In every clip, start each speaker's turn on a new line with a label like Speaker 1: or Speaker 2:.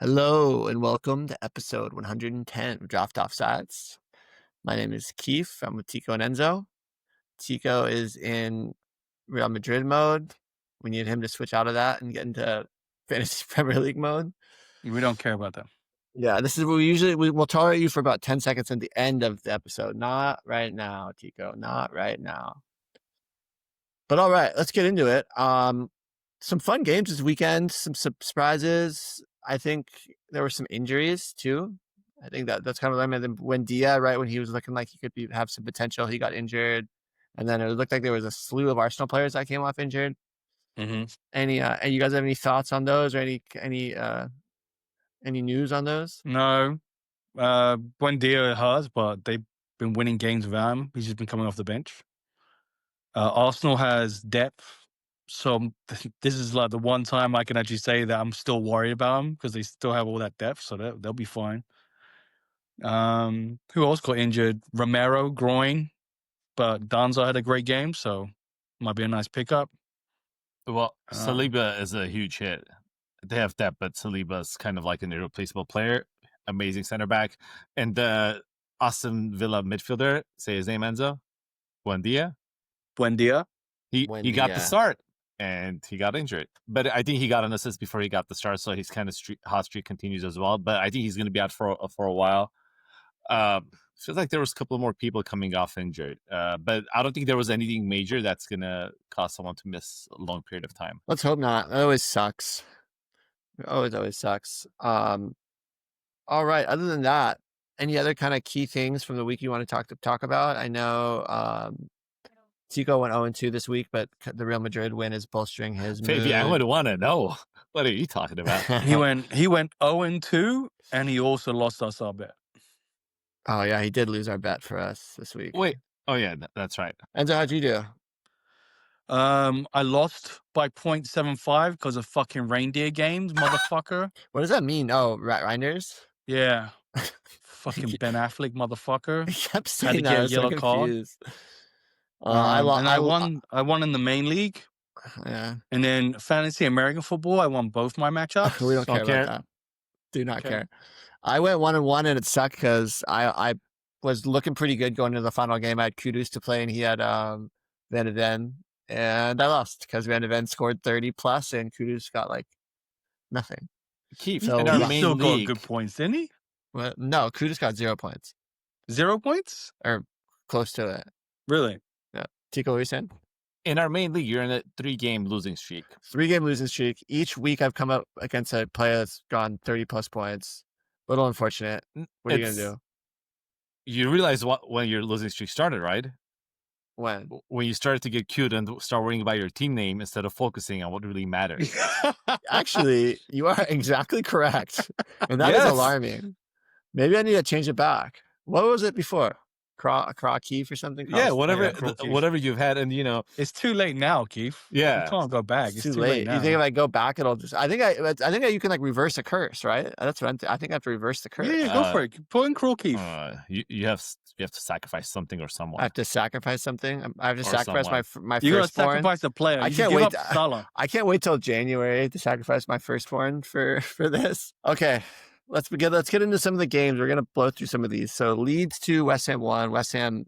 Speaker 1: Hello and welcome to episode 110 of Draft Offsides. My name is Keith. I'm with Tico and Enzo. Tico is in Real Madrid mode. We need him to switch out of that and get into fantasy Premier League mode.
Speaker 2: We don't care about that.
Speaker 1: Yeah, this is what we'll tolerate you for about 10 seconds at the end of the episode. Not right now, Tico. Not right now. But all right, let's get into it. Some fun games this weekend, some surprises. I think there were some injuries too. I think that's kind of when Dia, right when he was looking like he could have some potential, he got injured, and then it looked like there was a slew of Arsenal players that came off injured.
Speaker 2: Mm-hmm.
Speaker 1: And you guys have any thoughts on those, or any news on those?
Speaker 2: No, Buendia has, but they've been winning games without him. He's just been coming off the bench. Arsenal has depth, so this is like the one time I can actually say that I'm still worried about them because they still have all that depth, so they'll be fine. Who else got injured? Romero, groin, but Danzo had a great game, so might be a nice pickup.
Speaker 3: Well, Saliba is a huge hit. They have depth, but Saliba is kind of like an irreplaceable player. Amazing center back. And the Aston Villa midfielder, say his name, Enzo? Buendia? He got the start, and he got injured. But I think he got an assist before he got the start, so his kind of hot streak continues as well. But I think he's going to be out for a while. Feels like there was a couple more people coming off injured, but I don't think there was anything major that's going to cause someone to miss a long period of time.
Speaker 1: Let's hope not. That always sucks. It always sucks. All right. Other than that, any other kind of key things from the week you want to talk about? I know Tico went 0-2 this week, but the Real Madrid win is bolstering his mood.
Speaker 3: Maybe I would want to know. What are you talking about?
Speaker 2: He went 0-2, and he also lost us our bet.
Speaker 1: Oh yeah, he did lose our bet for us this week.
Speaker 3: Wait. Oh yeah, that's right.
Speaker 1: Enzo, how'd you do?
Speaker 2: I lost by 0.75 because of fucking reindeer games, motherfucker.
Speaker 1: What does that mean? Oh, Reijnders?
Speaker 2: Yeah. Fucking Ben Affleck, motherfucker.
Speaker 1: He kept saying
Speaker 2: Had to get a yellow card. I won in the main league.
Speaker 1: Yeah.
Speaker 2: And then fantasy American football, I won both my matchups.
Speaker 1: We don't care about that. Do not care. I went 1-1 and it sucked because I was looking pretty good going into the final game. I had Kudus to play and he had Van de Ven. And I lost because Van de Ven scored 30 plus and Kudus got like nothing.
Speaker 2: Keith, so he still got good points, didn't he?
Speaker 1: Well, no, Kudus got 0 points.
Speaker 2: 0 points?
Speaker 1: Or close to it.
Speaker 2: Really?
Speaker 1: Yeah. Tico, what are you saying?
Speaker 3: In our main league, you're in a 3-game losing streak.
Speaker 1: 3-game losing streak. Each week I've come up against a player that's gone 30 plus points. A little unfortunate. What are you going to do?
Speaker 3: You realize when your losing streak started, right?
Speaker 1: When
Speaker 3: you started to get cute and start worrying about your team name instead of focusing on what really matters.
Speaker 1: Actually, you are exactly correct. And that is alarming. Maybe I need to change it back. What was it before? Craw Keith or something?
Speaker 3: Yeah, whatever you've had. And,
Speaker 2: it's too late now, Keith.
Speaker 3: Yeah.
Speaker 2: You can't go back. It's
Speaker 1: too late now. You think if I go back, it'll just... I think you can like reverse a curse, right? That's what I think I have to reverse the curse.
Speaker 2: Yeah, go for it. Put in Craw Keith.
Speaker 3: You have to sacrifice something or someone.
Speaker 1: I have to sacrifice something? I have to sacrifice my
Speaker 2: you
Speaker 1: firstborn?
Speaker 2: You got to sacrifice the player.
Speaker 1: I can't wait till January to sacrifice my firstborn for this. Okay. Let's get into some of the games. We're going to blow through some of these. So Leeds 2, West Ham 1. West Ham,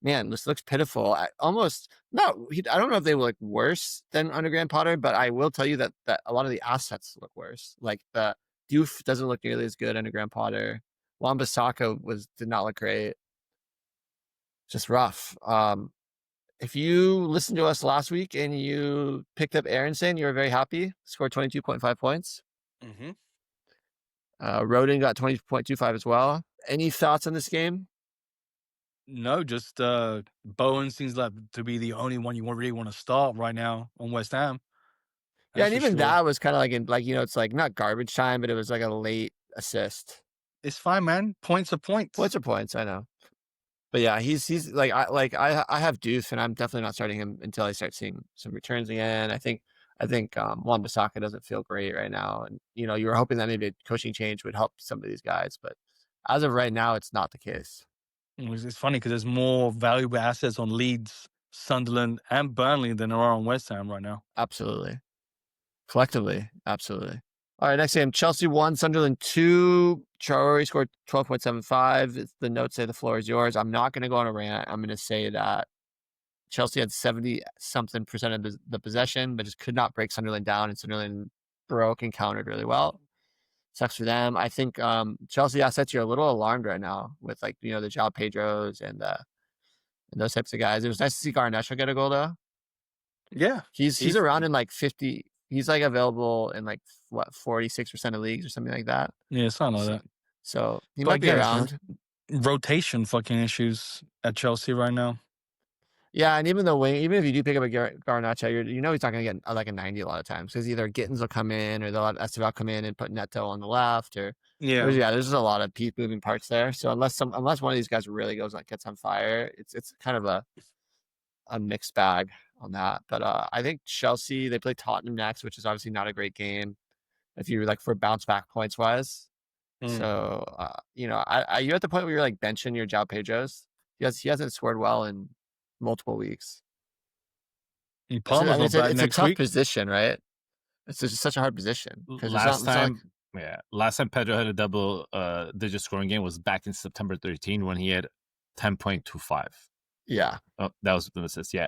Speaker 1: man, this looks pitiful. I don't know if they look worse than under Graham Potter, but I will tell you that a lot of the assets look worse. Like the Diouf doesn't look nearly as good under Graham Potter. Wan-Bissaka did not look great. Just rough. If you listened to us last week and you picked up Aronson, you were very happy. Scored 22.5 points.
Speaker 2: Mm-hmm.
Speaker 1: Rodin got 20.25 as well. Any thoughts on this game?
Speaker 2: No, just Bowen seems like to be the only one you really want to start right now on West Ham.
Speaker 1: Yeah, and even that was kind of it's like not garbage time, but it was like a late assist.
Speaker 2: It's fine, man. Points are points.
Speaker 1: Points are points. I know, but yeah, he's like I have Diouf, and I'm definitely not starting him until I start seeing some returns again. I think Wan-Bissaka doesn't feel great right now. And, you were hoping that maybe a coaching change would help some of these guys. But as of right now, it's not the case.
Speaker 2: It's funny because there's more valuable assets on Leeds, Sunderland, and Burnley than there are on West Ham right now.
Speaker 1: Absolutely. Collectively, absolutely. All right, next game. Chelsea 1, Sunderland 2. Traore scored 12.75. The notes say the floor is yours. I'm not going to go on a rant. I'm going to say that Chelsea had 70-something% of the possession, but just could not break Sunderland down, and Sunderland broke and countered really well. Sucks for them. I think Chelsea assets, you're a little alarmed right now with the João Pedros and those types of guys. It was nice to see Garnacho get a goal though.
Speaker 2: Yeah.
Speaker 1: He's around in 50. He's available in 46% of leagues or something like that.
Speaker 2: Yeah, something like that.
Speaker 1: So he might be around.
Speaker 2: Rotation fucking issues at Chelsea right now.
Speaker 1: Yeah, and even if you do pick up a Garnacho, he's not going to get a 90 a lot of times because either Gittins will come in or they'll let Esteval come in and put Neto on the left there's just a lot of moving parts there. So unless one of these guys really gets on fire, it's kind of a mixed bag on that. But I think Chelsea, they play Tottenham next, which is obviously not a great game if you for bounce back points wise. So you're at the point where you're benching your João Pedros. He hasn't scored well in multiple weeks. It's a tough position, right? It's just such a hard position.
Speaker 3: Last time Pedro had a double digit scoring game was back in September 13 when he had 10.25.
Speaker 1: Yeah.
Speaker 3: Oh, that was an assist, yeah.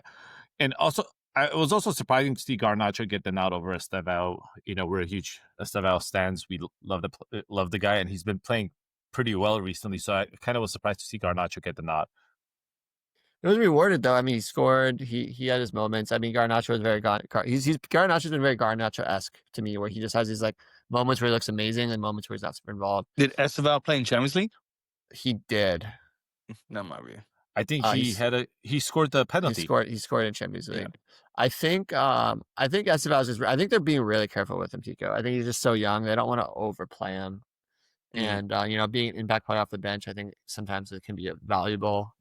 Speaker 3: And also, it was also surprising to see Garnacho get the nod over Esteval. We're a huge Esteval stands. We love the guy, and he's been playing pretty well recently. So I kind of was surprised to see Garnacho get the nod.
Speaker 1: It was rewarded though. I mean, he scored. He had his moments. I mean, Garnacho was very Garnacho's been very Garnacho-esque to me, where he just has these moments where he looks amazing and moments where he's not super involved.
Speaker 2: Did Esteval play in Champions League?
Speaker 1: He did.
Speaker 2: Not my view.
Speaker 3: I think he scored the penalty.
Speaker 1: He scored in Champions League. Yeah. I think Esteval's I think they're being really careful with him, Tico. I think he's just so young. They don't want to overplay him. And being in back play off the bench, I think sometimes it can be valuable,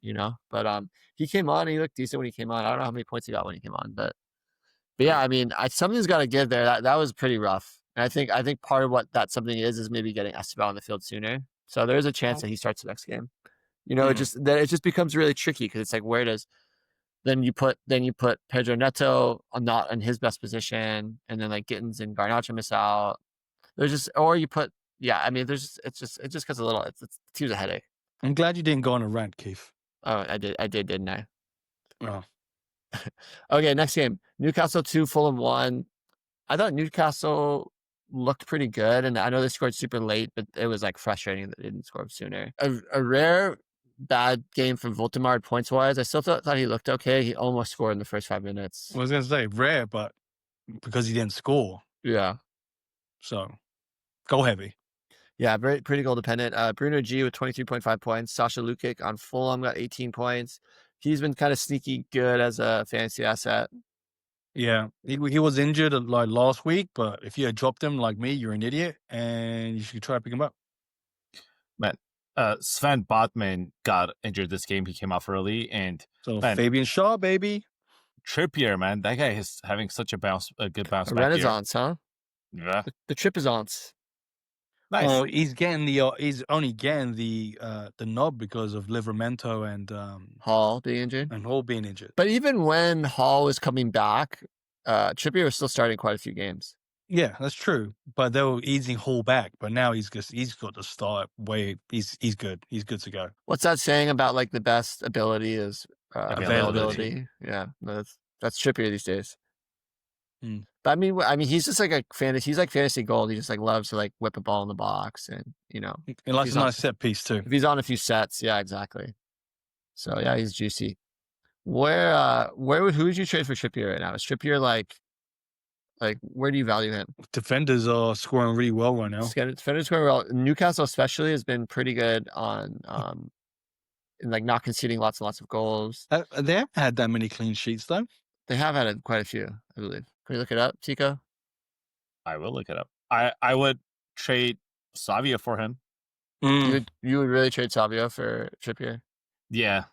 Speaker 1: But he came on and he looked decent when he came on. I don't know how many points he got when he came on, but yeah, I mean, something's got to give there. That was pretty rough. And I think part of what that something is maybe getting Esteval on the field sooner. So there's a chance that he starts the next game. It just becomes really tricky because it's where does then you put Pedro Neto not in his best position, and then Gittins and Garnacho miss out. There's just it's just because it's team's a headache.
Speaker 2: I'm glad you didn't go on a rant, Keith.
Speaker 1: Oh, I did, didn't I?
Speaker 2: Oh.
Speaker 1: Okay, next game. Newcastle 2, Fulham 1. I thought Newcastle looked pretty good, and I know they scored super late, but it was frustrating that they didn't score sooner. A rare bad game from Voltemard points wise. I still thought he looked okay. He almost scored in the first 5 minutes.
Speaker 2: I was gonna say rare, but because he didn't score.
Speaker 1: Yeah.
Speaker 2: So go heavy.
Speaker 1: Yeah, pretty goal dependent. Bruno G with 23.5 points. Sasha Lukic on Fulham got 18 points. He's been kind of sneaky good as a fantasy asset.
Speaker 2: Yeah, he was injured last week, but if you had dropped him like me, you're an idiot, and you should try to pick him up.
Speaker 3: Man, Sven Botman got injured this game. He came off early, and
Speaker 2: Fabian Shaw, baby.
Speaker 3: Trippier, man, that guy is having such a good bounce back.
Speaker 1: Renaissance, huh?
Speaker 3: Yeah,
Speaker 1: the Trippizance.
Speaker 3: Nice.
Speaker 2: Oh, he's only getting the nod because of Livramento and
Speaker 1: Hall being injured. But even when Hall was coming back, Trippier was still starting quite a few games.
Speaker 2: Yeah, that's true. But they were easing Hall back. But now he's got to start he's good. He's good to go.
Speaker 1: What's that saying about the best ability is availability? Yeah, that's Trippier these days. But I mean, he's just he's fantasy gold. He just loves to whip a ball in the box, and
Speaker 2: he likes a nice set piece too.
Speaker 1: If he's on a few sets, yeah, exactly. So yeah, he's juicy. Who would you trade for Trippier right now? Is Trippier where do you value him?
Speaker 2: Defenders are scoring really well right now.
Speaker 1: Defenders scoring well. Newcastle especially has been pretty good on in not conceding lots and lots of goals.
Speaker 2: They haven't had that many clean sheets though.
Speaker 1: They have had quite a few, I believe. Can you look it up, Tico?
Speaker 3: I will look it up. I would trade Savio for him.
Speaker 1: You would really trade Savio for Trippier?
Speaker 3: Yeah.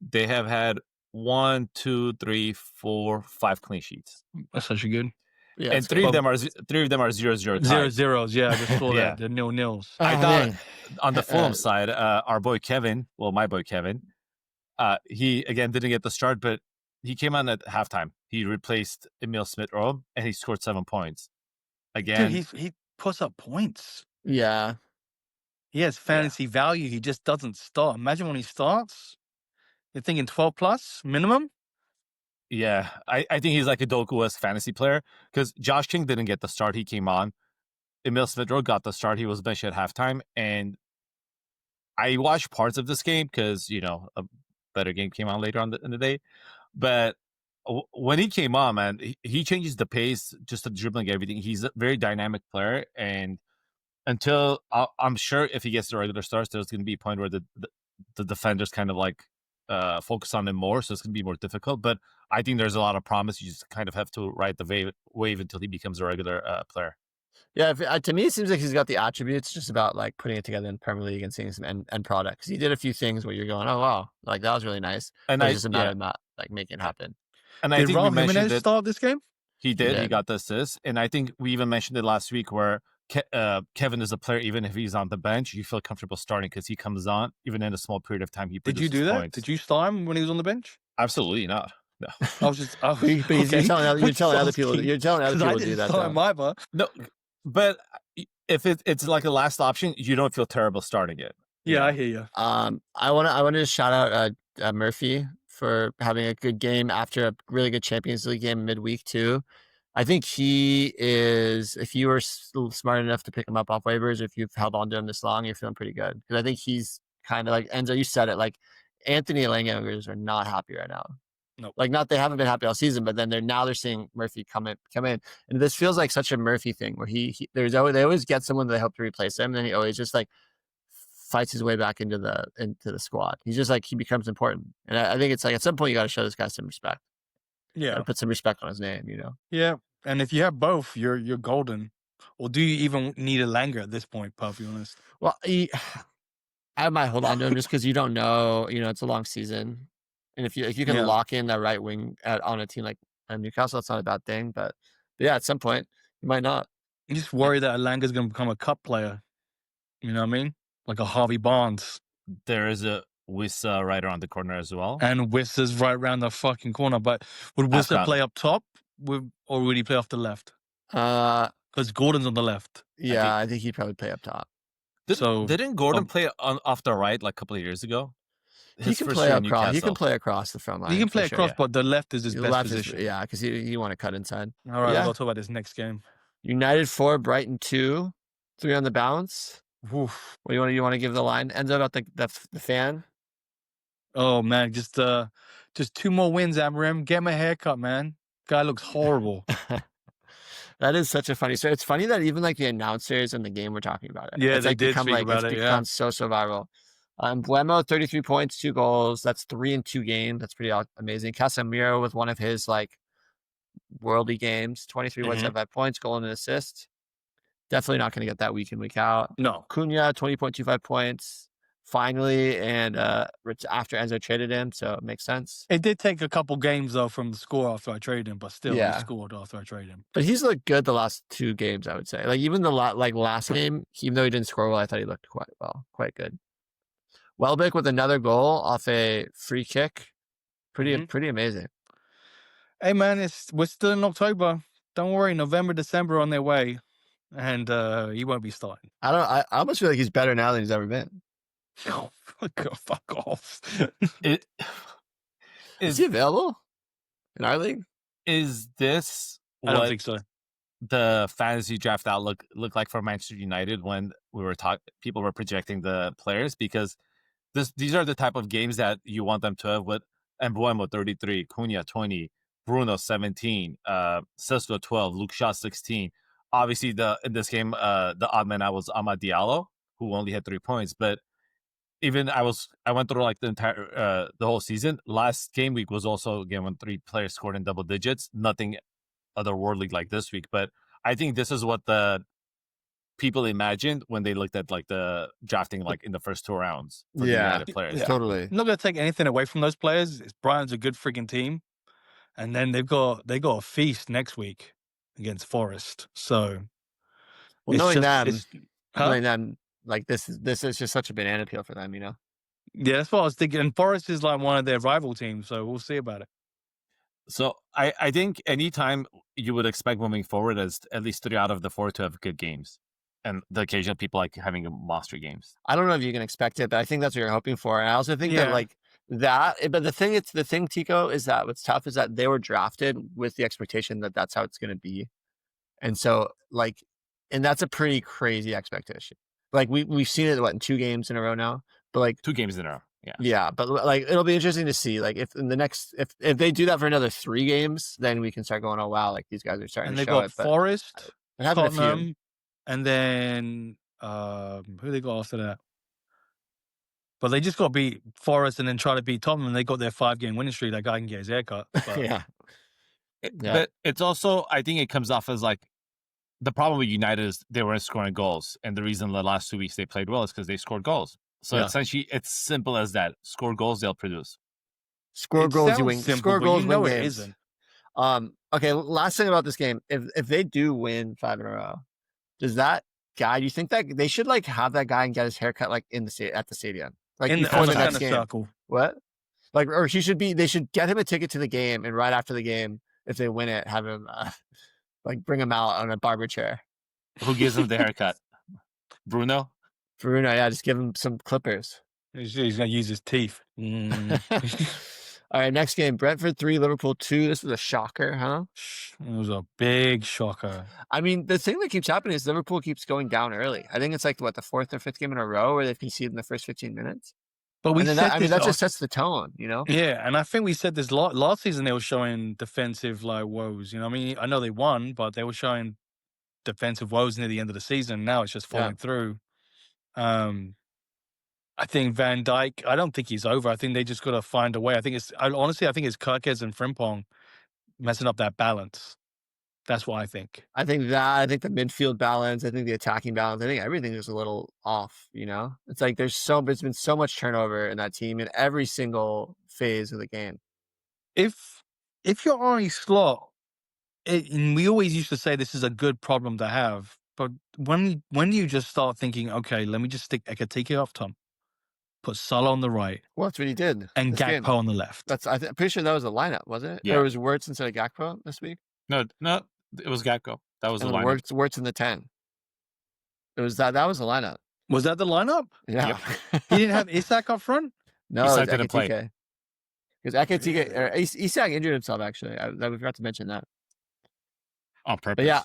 Speaker 3: They have had 1, 2, 3, 4, 5 clean sheets.
Speaker 2: That's actually good.
Speaker 3: Yeah, and three of them are 0-0 ties.
Speaker 2: 0-0s. Yeah, I just saw that. The nil-nils.
Speaker 3: I thought on the Fulham side, our boy Kevin, my boy Kevin, he again didn't get the start, but he came on at halftime. He replaced Emil Smith-Rowe, and he scored 7 points. again.
Speaker 2: Dude, he puts up points.
Speaker 1: Yeah.
Speaker 2: He has fantasy value. He just doesn't start. Imagine when he starts, you're thinking 12 plus minimum.
Speaker 3: Yeah, I think he's like a Doku-esque fantasy player because Josh King didn't get the start. He came on. Emil Smith-Rowe got the start. He was benched at halftime. And I watched parts of this game because, a better game came on later on in the day. But when he came on, man, he changes the pace, just the dribbling, everything. He's a very dynamic player. And until I'm sure if he gets the regular starts, there's going to be a point where the defenders kind of like focus on him more. So it's going to be more difficult. But I think there's a lot of promise. You just kind of have to ride the wave until he becomes a regular player.
Speaker 1: Yeah, to me, it seems like he's got the attributes, just about like putting it together in Premier League and seeing some end product. Because he did a few things where you're going, oh, wow, like that was really nice.
Speaker 3: And
Speaker 1: it's just a matter of not like making it happen.
Speaker 3: And
Speaker 2: did
Speaker 3: I think
Speaker 2: Raul
Speaker 3: we mentioned
Speaker 2: Jimenez start this game?
Speaker 3: He did. He got the assist. And I think we even mentioned it last week where Kevin is a player, even if he's on the bench, you feel comfortable starting because he comes on, even in a small period of time.
Speaker 2: Did you do that?
Speaker 3: Points.
Speaker 2: Did you start him when he was on the bench?
Speaker 3: Absolutely not. No.
Speaker 1: You're telling other people. You're telling other people to do that.
Speaker 2: Start him either.
Speaker 3: No, but if it's like a last option, you don't feel terrible starting it.
Speaker 2: Yeah, I hear you.
Speaker 1: I want to shout out Murphy for having a good game after a really good Champions League game midweek too. I think he is, if you were smart enough to pick him up off waivers, if you've held on to him this long, you're feeling pretty good. Because I think he's kind of like, Enzo, you said it, like Anthony and Langangers are not happy right now.
Speaker 2: Nope.
Speaker 1: Like they haven't been happy all season, but then they're seeing Murphy come in. And this feels like such a Murphy thing where they always get someone they hope to replace him. And then he always just like fights his way back into the squad. He's just like, he becomes important. And I think it's like at some point you got to show this guy some respect.
Speaker 2: Yeah.
Speaker 1: Put some respect on his name,
Speaker 2: Yeah. And if you have both, you're golden. Or do you even need a Langer at this point, perfectly honest?
Speaker 1: Well, I might hold on to him just because you don't know, it's a long season. And if you can lock in that right wing on a team like Newcastle, that's not a bad thing. But yeah, at some point, you might not.
Speaker 2: You just worry that Langer's going to become a cup player. You know what I mean? Like a Harvey Barnes.
Speaker 3: There is a Wissa right around the corner as well.
Speaker 2: And Wissa's right around the fucking corner. But would Wissa play up top or would he play off the left? Because Gordon's on the left.
Speaker 1: Yeah, I think he'd probably play up top.
Speaker 3: Didn't Gordon play off the right like a couple of years ago?
Speaker 1: He can play across. He can play across the front line.
Speaker 2: He can play across, but the left is his best position.
Speaker 1: Because you want to cut inside.
Speaker 2: All right, we'll talk about this next game.
Speaker 1: United 4, Brighton 2, 3 on the bounce.
Speaker 2: Oof.
Speaker 1: What do you want to give the line? Enzo, about the fan?
Speaker 2: Oh man, just 2 more wins, Amram. Get him a haircut, man. Guy looks horrible.
Speaker 1: That is such a funny story. It's funny that even like the announcers in the game were talking about it.
Speaker 2: Yeah,
Speaker 1: it's
Speaker 2: they
Speaker 1: like
Speaker 2: did
Speaker 1: become,
Speaker 2: speak
Speaker 1: like,
Speaker 2: about
Speaker 1: it's
Speaker 2: it.
Speaker 1: become so viral. Buemo, 33 points, 2 goals. That's 3 in 2 games. That's pretty amazing. Casemiro with one of his like worldly games, 23 points, 75 points, goal and an assist. Definitely not going to get that week in, week out.
Speaker 2: No.
Speaker 1: Cunha, 20.25 points. Finally, and after Enzo traded him, so it makes sense.
Speaker 2: It did take a couple games though from the score after I traded him, but still he scored after I traded him.
Speaker 1: But he's looked good the last 2 games, I would say. Like even the last game, even though he didn't score well, I thought he looked quite good. Welbeck with another goal off a free kick, pretty amazing.
Speaker 2: Hey man, we're still in October. Don't worry, November, December on their way, and he won't be starting.
Speaker 1: I almost feel like he's better now than he's ever been.
Speaker 2: Oh, fuck off.
Speaker 1: Is he available in our league?
Speaker 3: Is this
Speaker 2: I don't think so.
Speaker 3: The fantasy draft outlook looked like for Manchester United when we were people were projecting the players? Because these are the type of games that you want them to have with Mbuemo 33, Cunha 20, Bruno 17, Sesko 12, Luke Shaw 16. Obviously, in this game, the odd man out was Amad Diallo, who only had 3 points. But even I went through like the whole season. Last game week was also again when 3 players scored in double digits. Nothing otherworldly like this week. But I think this is what the people imagined when they looked at like the drafting like in the first 2 rounds for the United players.
Speaker 1: Yeah. Totally.
Speaker 2: I'm not gonna take anything away from those players. Brighton's a good freaking team, and then they got a feast next week against Forest. So,
Speaker 1: knowing them, like this is just such a banana peel for them,
Speaker 2: Yeah, that's what I was thinking. And Forest is like one of their rival teams, so we'll see about it.
Speaker 3: So I think anytime you would expect moving forward is at least 3 out of the 4 to have good games. And the occasional people like having monster games.
Speaker 1: I don't know if you can expect it, but I think that's what you're hoping for. And I also think that like that, but the thing, Tico, is that what's tough is that they were drafted with the expectation that that's how it's going to be. And so like, and that's a pretty crazy expectation. Like we've seen it, in 2 games in a row now, but like
Speaker 3: 2 games in a row. Yeah.
Speaker 1: Yeah. But like, it'll be interesting to see, like if in the next, if they do that for another 3 games, then we can start going, oh wow, like these guys are starting
Speaker 2: And
Speaker 1: to
Speaker 2: they
Speaker 1: show
Speaker 2: got
Speaker 1: it. But
Speaker 2: Forest,
Speaker 1: Tottenham,
Speaker 2: and then who they got after that? But they just got to beat Forest and then try to beat Tottenham, and they got their 5-game winning streak. That guy can get his haircut. But
Speaker 1: yeah.
Speaker 3: But it's also, I think it comes off as like, the problem with United is they weren't scoring goals. And the reason the last 2 weeks they played well is because they scored goals. So essentially, it's simple as that. Score goals, they'll produce.
Speaker 1: Score goals, you win.
Speaker 2: Simple,
Speaker 1: Score goals, win games.
Speaker 2: It isn't.
Speaker 1: Okay, last thing about this game. If they do win 5 in a row, does that guy, do you think that they should like have that guy and get his haircut like at the stadium? Like before the next game.
Speaker 2: Circle.
Speaker 1: What? Like, or they should get him a ticket to the game, and right after the game, if they win it, have him like bring him out on a barber chair.
Speaker 3: Who gives him the haircut? Bruno,
Speaker 1: yeah, just give him some clippers.
Speaker 2: He's gonna use his teeth.
Speaker 1: All right, next game, Brentford 3, Liverpool 2. This was a shocker, huh?
Speaker 2: It was a big shocker.
Speaker 1: I mean, the thing that keeps happening is Liverpool keeps going down early. I think it's like, the 4th or 5th game in a row where they've conceded in the first 15 minutes.
Speaker 2: But
Speaker 1: that just sets the tone, you know?
Speaker 2: Yeah, and I think we said this last season. They were showing defensive like woes. You know, I mean, I know they won, but they were showing defensive woes near the end of the season. Now it's just falling through. I think Van Dijk, I don't think he's over. I think they just got to find a way. I think it's Kirkes and Frimpong messing up that balance. That's what I think.
Speaker 1: I think the midfield balance, I think the attacking balance, I think everything is a little off, you know? It's like there's been so much turnover in that team in every single phase of the game.
Speaker 2: If you're Ari Slot, and we always used to say this is a good problem to have, but when do you just start thinking, okay, let me just stick Ekatike off Tom, put Salah on the right.
Speaker 1: Well, that's what he did.
Speaker 2: And Gakpo on the left.
Speaker 1: I'm pretty sure that was the lineup, wasn't it?
Speaker 3: Yeah.
Speaker 1: Or it was Wirtz instead of Gakpo this week?
Speaker 3: No, it was Gakpo. That was the lineup.
Speaker 1: Wirtz in the 10. It was that was the lineup.
Speaker 2: Was that the lineup?
Speaker 1: Yeah.
Speaker 2: Yep. He didn't have Isak up front?
Speaker 1: No,
Speaker 3: Isak didn't play.
Speaker 1: Because Ekatike, Isak injured himself, actually. We forgot to mention that.
Speaker 3: On purpose.
Speaker 1: But yeah,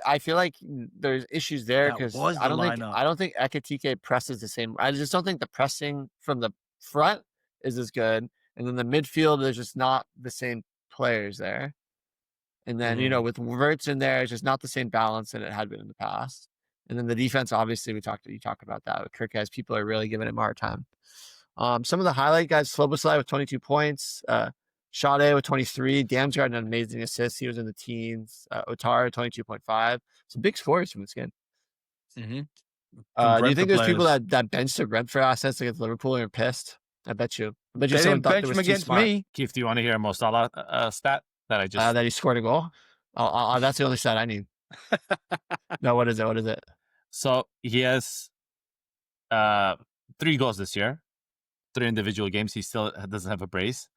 Speaker 1: I feel like there's issues there because I don't think Ekatike presses the same. I just don't think the pressing from the front is as good, and then the midfield there's just not the same players there. And then with Wirtz in there, it's just not the same balance that it had been in the past. And then the defense, obviously, you talk about that with Kirkes. People are really giving him a hard time. Some of the highlight guys: Sloboslai with 22 points. Sade with 23. Damsgaard an amazing assist. He was in the teens. Otara 22.5. Some big scores from this game.
Speaker 2: Mm-hmm.
Speaker 1: Do you think there's people that benched their Brentford assets against Liverpool and are pissed? I bet you.
Speaker 2: They didn't bench him against me.
Speaker 3: Keith, do you want to hear a Mo Salah stat that I just...
Speaker 1: that he scored a goal? That's the only stat I need. No, what is it?
Speaker 3: So he has 3 goals this year. 3 individual games. He still doesn't have a brace.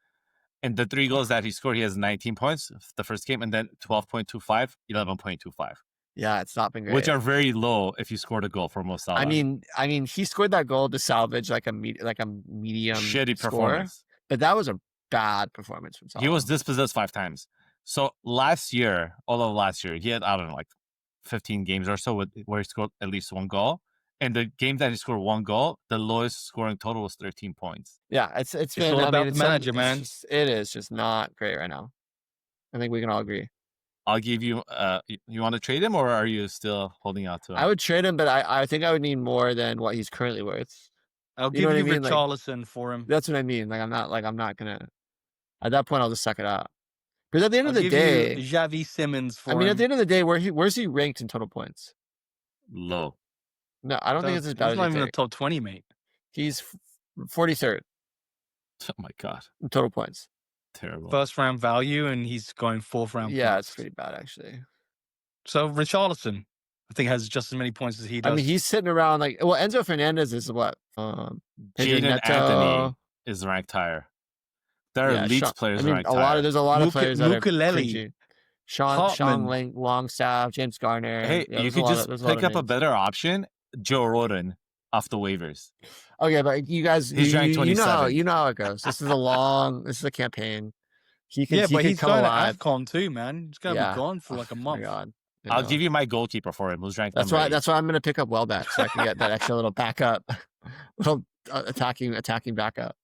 Speaker 3: And the 3 goals that he scored, he has 19 points the first game, and then 12.25, 11.25.
Speaker 1: Yeah, it's not been great.
Speaker 3: Which are very low if you scored a goal for Mo Salah.
Speaker 1: I mean, he scored that goal to salvage like a medium
Speaker 3: shitty
Speaker 1: score,
Speaker 3: performance.
Speaker 1: But that was a bad performance from Salah.
Speaker 3: He was dispossessed 5 times. So all of last year, he had, I don't know, like 15 games or so where he scored at least 1 goal. And the game that he scored 1 goal, the lowest scoring total was 13 points.
Speaker 1: Yeah, it's been
Speaker 2: all about the manager, man.
Speaker 1: It is just not great right now. I think we can all agree.
Speaker 3: I'll give you. You want to trade him, or are you still holding out to him?
Speaker 1: I would trade him, but I think I would need more than what he's currently worth.
Speaker 2: I'll give you Richarlison for him.
Speaker 1: That's what I mean. Like I'm not gonna. At that point, I'll just suck it out. Because at the end
Speaker 2: I'll
Speaker 1: of the day,
Speaker 2: Xavi Simmons for him.
Speaker 1: I mean, at the end of the day, where's he ranked in total points?
Speaker 3: Low.
Speaker 1: No, I don't think it's as bad.
Speaker 2: He's not even in the top 20, mate.
Speaker 1: He's 43rd.
Speaker 3: Oh my god!
Speaker 1: In total points.
Speaker 3: Terrible.
Speaker 2: First round value, and he's going 4th round.
Speaker 1: Yeah, it's pretty bad actually.
Speaker 2: So Richarlison, I think, has just as many points as he does.
Speaker 1: I mean, he's sitting around like Enzo Fernandez is what?
Speaker 3: Jaden Anthony is ranked higher. There are
Speaker 1: Yeah,
Speaker 3: Leeds
Speaker 1: Sean,
Speaker 3: players
Speaker 1: I mean,
Speaker 3: ranked higher.
Speaker 1: there's a lot of players that are
Speaker 2: Mukalele,
Speaker 1: cringy. Sean
Speaker 2: Hartman.
Speaker 1: Longstaff, James Garner.
Speaker 3: Hey,
Speaker 1: Yeah,
Speaker 3: you
Speaker 1: there's
Speaker 3: could just
Speaker 1: there's a lot
Speaker 3: pick
Speaker 1: of
Speaker 3: up a
Speaker 1: names.
Speaker 3: better option, Joe Roden, off the waivers.
Speaker 1: Okay, but you guys,
Speaker 3: He's ranked
Speaker 1: you know
Speaker 3: 27th.
Speaker 1: how it goes. This is a campaign. He
Speaker 2: Yeah,
Speaker 1: could
Speaker 2: but he's
Speaker 1: come
Speaker 2: going
Speaker 1: alive.
Speaker 2: to AFCON too, man. He's going to
Speaker 1: Yeah.
Speaker 2: be gone for like a
Speaker 1: Oh my
Speaker 2: month.
Speaker 1: God.
Speaker 3: I'll give you my goalkeeper for him, who's ranked
Speaker 1: That's
Speaker 3: number
Speaker 1: why.
Speaker 3: 8.
Speaker 1: That's why I'm going to pick up Welbeck so I can get that extra little backup, little attacking backup.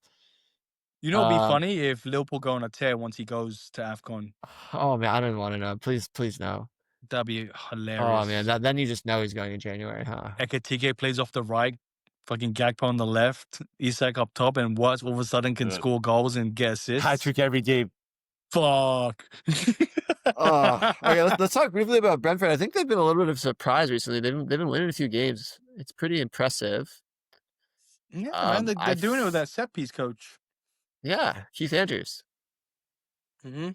Speaker 2: You know, it'd be funny if Liverpool go on a tear once he goes to AFCON.
Speaker 1: Oh man, I don't want to know. Please no.
Speaker 2: That'd be hilarious.
Speaker 1: Oh man, then you just know he's going in January, huh?
Speaker 2: Ekatike plays off the right, fucking Gakpo on the left, Isak up top, and Wirtz all of a sudden can score goals and get assists.
Speaker 3: Hat trick every game.
Speaker 2: Fuck.
Speaker 1: Okay, let's talk briefly about Brentford. I think they've been a little bit of a surprise recently. They've been winning a few games. It's pretty impressive.
Speaker 2: Yeah, man, they're doing it with that set piece coach.
Speaker 1: Yeah, Keith Andrews.
Speaker 2: Mm-hmm.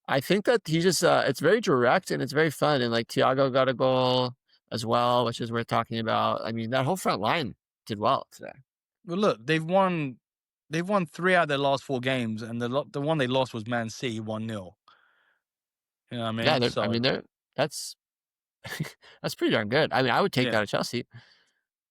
Speaker 1: I think that he just it's very direct and it's very fun. And like Thiago got a goal as well, which is worth talking about. I mean, that whole front line did well today.
Speaker 2: Well, look, they've won 3 out of their last 4 games, and the one they lost was Man City 1-0. You know what I mean?
Speaker 1: Yeah, that's that's pretty darn good. I mean, I would take
Speaker 2: Yeah.
Speaker 1: that at Chelsea.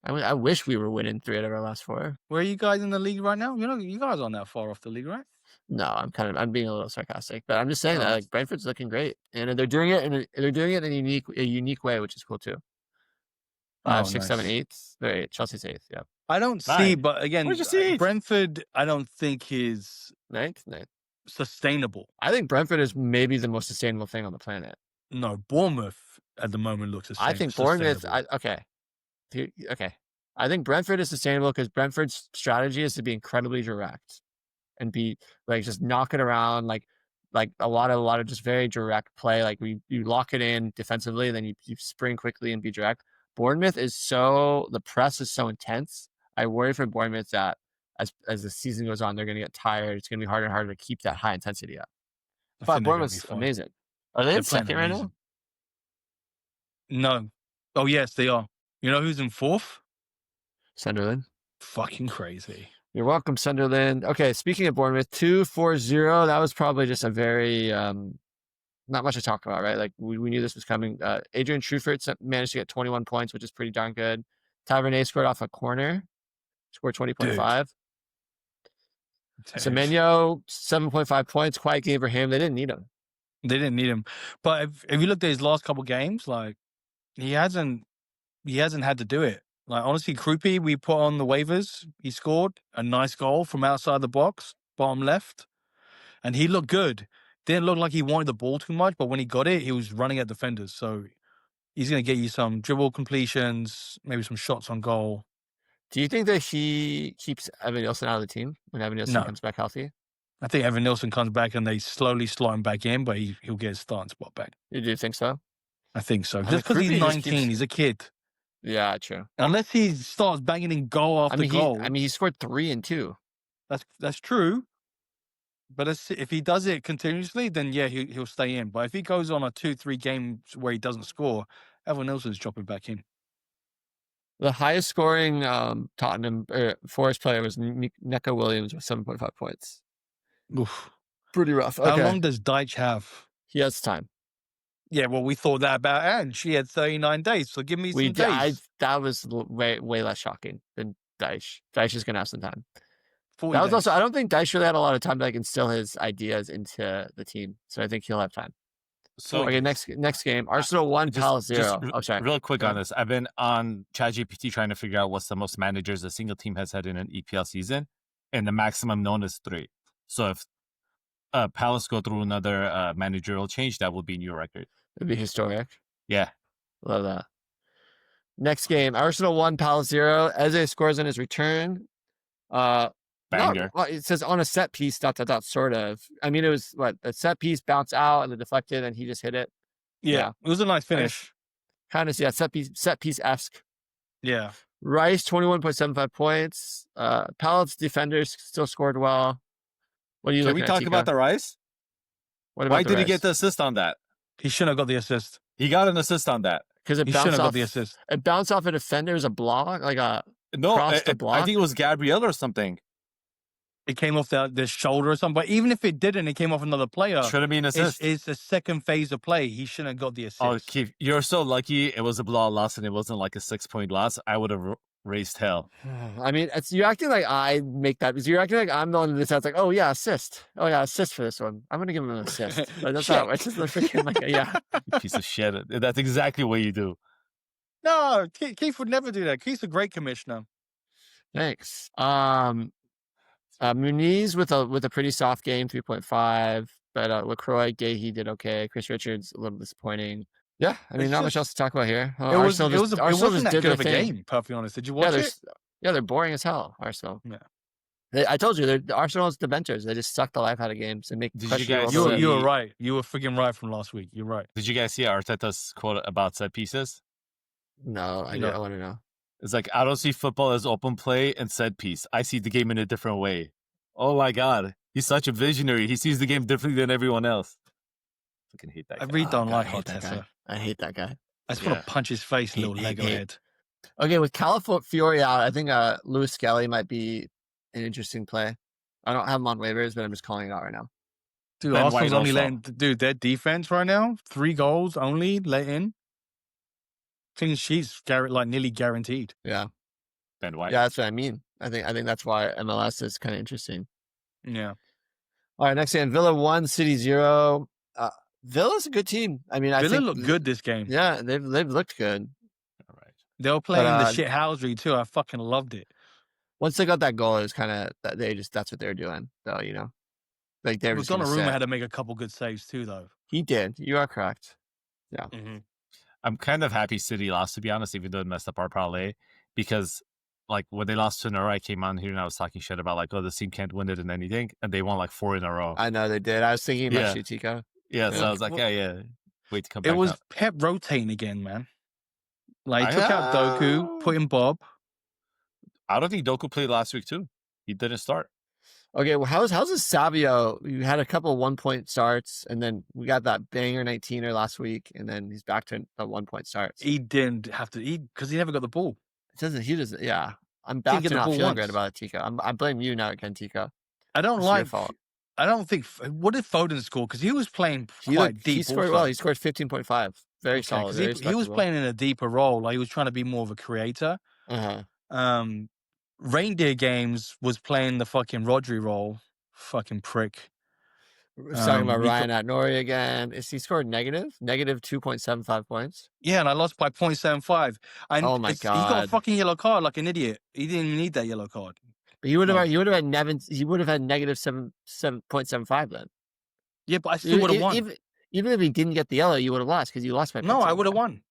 Speaker 1: I wish we were winning 3 out of our last 4.
Speaker 2: Where are you guys in the league right now? You guys aren't that far off the league, right?
Speaker 1: No, I'm being a little sarcastic, but I'm just saying that like Brentford's looking great, and they're doing it in a unique way, which is cool too. 5, 6, 7, 8. They're 8. Chelsea's 8th. Yeah.
Speaker 2: I don't see, but again,
Speaker 3: Where'd you see it?
Speaker 2: Brentford, I don't think is
Speaker 1: 9th.
Speaker 2: sustainable.
Speaker 1: I think Brentford is maybe the most sustainable thing on the planet.
Speaker 2: No, Bournemouth at the moment looks sustainable.
Speaker 1: I think Bournemouth. Okay. I think Brentford is sustainable because Brentford's strategy is to be incredibly direct and be like just knock it around like a lot of just very direct play. Like you lock it in defensively, then you spring quickly and be direct. Bournemouth the press is so intense. I worry for Bournemouth that as the season goes on, they're going to get tired. It's going to be harder and harder to keep that high intensity up. But Bournemouth's amazing. Are they in second right now?
Speaker 2: No. Oh yes, they are. You know who's in 4th?
Speaker 1: Sunderland.
Speaker 2: Fucking crazy. You're
Speaker 1: welcome, Sunderland. Okay, speaking of Bournemouth, 2-4-0. That was probably just a very not much to talk about, right? Like we knew this was coming. Adrian Truffert managed to get 21 points, which is pretty darn good. Tavernier scored off a corner, scored 20.5. Semenyo 7.5 points. Quiet game for him. They didn't need him.
Speaker 2: But if you look at his last couple games, like he hasn't had to do it. Like honestly, Krupi, we put on the waivers. He scored a nice goal from outside the box, bottom left, and he looked good. Didn't look like he wanted the ball too much, but when he got it, he was running at defenders. So he's going to get you some dribble completions, maybe some shots on goal.
Speaker 1: Do you think that he keeps Evan Nielsen out of the team when Evan Nielsen comes back healthy?
Speaker 2: I think Evan Nielsen comes back and they slowly slot him back in, but he'll get his starting spot back.
Speaker 1: You do think so?
Speaker 2: I think so. Just because he's 19, he's a kid.
Speaker 1: Yeah, true.
Speaker 2: Unless he starts banging in goal after goal.
Speaker 1: He scored 3 and 2.
Speaker 2: That's true. But if he does it continuously, then yeah, he'll stay in. But if he goes on a 2-3 games where he doesn't score, Evan Nielsen's dropping back in.
Speaker 1: The highest scoring Tottenham Forest player was Neco Williams with 7.5 points.
Speaker 2: Oof.
Speaker 1: Pretty rough. Okay.
Speaker 2: How long does Deitch have?
Speaker 1: He has time.
Speaker 2: Yeah, well, we thought that about Anne. She had 39 days, so give me some days.
Speaker 1: That was way less shocking than Deitch. Deitch is going to have some time. That was
Speaker 2: days.
Speaker 1: also, I don't think Deitch really had a lot of time to like instill his ideas into the team, so I think he'll have time.
Speaker 3: So
Speaker 1: okay, next game, Arsenal 1, Palace 0. Sorry.
Speaker 3: Real quick on this. I've been on ChatGPT trying to figure out what's the most managers a single team has had in an EPL season, and the maximum known is 3. So if Palace go through another managerial change, that will be a new record.
Speaker 1: It'd be historic.
Speaker 3: Yeah.
Speaker 1: Love that. Next game, Arsenal 1, Palace 0. Eze scores on his return.
Speaker 3: Banger.
Speaker 1: It says on a set piece, ... sort of. I mean, it was a set piece bounced out and it deflected and he just hit it.
Speaker 2: Yeah. It was a nice finish.
Speaker 1: Kind of, yeah, set piece-esque.
Speaker 2: Yeah.
Speaker 1: Rice, 21.75 points. Palace defenders still scored well. What do you
Speaker 3: Can we talk about the Rice? Why did he get the assist on that?
Speaker 2: He shouldn't have got the assist.
Speaker 3: He got an assist on that.
Speaker 1: Because it bounced off the assist. It bounced off a defender. It was a block, like a
Speaker 3: I think it was Gabriel or something.
Speaker 2: it came off their shoulder or something. But even if it didn't, it came off another player.
Speaker 3: Should have been an assist.
Speaker 2: It's the second phase of play. He shouldn't have got the assist.
Speaker 3: Oh, Keith, you're so lucky it was a blowout loss and it wasn't like a 6-point loss. I would have raised hell.
Speaker 1: I mean, you're acting like I make that. You're acting like I'm the one that sounds like, oh yeah, assist. Oh yeah, assist for this one. I'm gonna give him an assist. Like, that's not. It's just a freaking like, yeah.
Speaker 3: You piece of shit. That's exactly what you do.
Speaker 2: No, Keith would never do that. Keith's a great commissioner.
Speaker 1: Thanks. Muniz with a pretty soft game, 3.5. But LaCroix, Gahey did okay. Chris Richards a little disappointing. Yeah, I mean, not much else to talk about here.
Speaker 2: It wasn't that good of a game. Perfectly honest, did you watch it?
Speaker 1: Yeah, they're boring as hell. Arsenal.
Speaker 2: Yeah,
Speaker 1: I told you, Arsenal's debentures. They just suck the life out of games and make.
Speaker 3: Did you guys?
Speaker 2: You were right. You were freaking right from last week. You're right.
Speaker 3: Did you guys see Arteta's quote about set pieces?
Speaker 1: No, I don't want to know.
Speaker 3: It's like, I don't see football as open play and set piece. I see the game in a different way. Oh my god, he's such a visionary. He sees the game differently than everyone else. I fucking hate that guy.
Speaker 2: I really don't like Arteta.
Speaker 1: I hate that guy.
Speaker 2: I just want to punch his face, little Lego head.
Speaker 1: Okay, with Calafiori out, I think Lewis Skelly might be an interesting play. I don't have him on waivers, but I'm just calling it out right now.
Speaker 2: Dude, Arsenal's only letting their defense right now, 3 goals only let in. Clean sheets like nearly guaranteed.
Speaker 1: Yeah.
Speaker 3: Ben White.
Speaker 1: Yeah, that's what I mean. I think that's why MLS is kind of interesting.
Speaker 2: Yeah.
Speaker 1: All right, next game, Villa 1, City 0. Villa's a good team. I mean,
Speaker 2: Villa looked good this game.
Speaker 1: Yeah, they've looked good.
Speaker 3: All right.
Speaker 1: They
Speaker 2: were playing the shithousery too. I fucking loved it.
Speaker 1: Once they got that goal, it was kind of that's what they were doing. So like they were.
Speaker 2: Donnarumma had to make a couple good saves too, though.
Speaker 1: He did. You are correct. Yeah.
Speaker 2: Mm-hmm.
Speaker 3: I'm kind of happy City lost, to be honest, even though it messed up our parlay, because like when they lost 2 in a row, I came on here and I was talking shit about like, oh, this team can't win it in anything, and they won like 4 in a row.
Speaker 1: I know they did. I was thinking about you, Tico.
Speaker 3: Yeah, so I was like, wait to come back.
Speaker 2: It was Pep rotating again, man. Like took out Doku, put in Bob.
Speaker 3: I don't think Doku played last week too. He didn't start.
Speaker 1: Okay, well, how's this Savio? You had a couple 1-point starts, and then we got that banger 19er last week, and then he's back to the 1-point starts.
Speaker 2: He didn't have to because he never got the ball.
Speaker 1: He doesn't. Yeah, I'm back to not feeling great about it, Tico. I blame you now again, Tico.
Speaker 2: I don't think. What did Foden score? Because he was playing quite deep.
Speaker 1: He scored well. He scored 15.5. Very solid.
Speaker 2: He was playing in a deeper role. Like he was trying to be more of a creator. Reindeer Games was playing the fucking Rodri role. Fucking prick.
Speaker 1: We're talking about Ryan at Nori again. Is he scored negative 2.75 points?
Speaker 2: Yeah, and I lost by 0.75.
Speaker 1: Oh my god!
Speaker 2: He got a fucking yellow card like an idiot. He didn't even need that yellow card.
Speaker 1: But he would have had Nevin. He would have had negative 7.75 then.
Speaker 2: Yeah, but I still would have won.
Speaker 1: Even if he didn't get the yellow, you would have lost because you lost by.
Speaker 2: No, I would have won.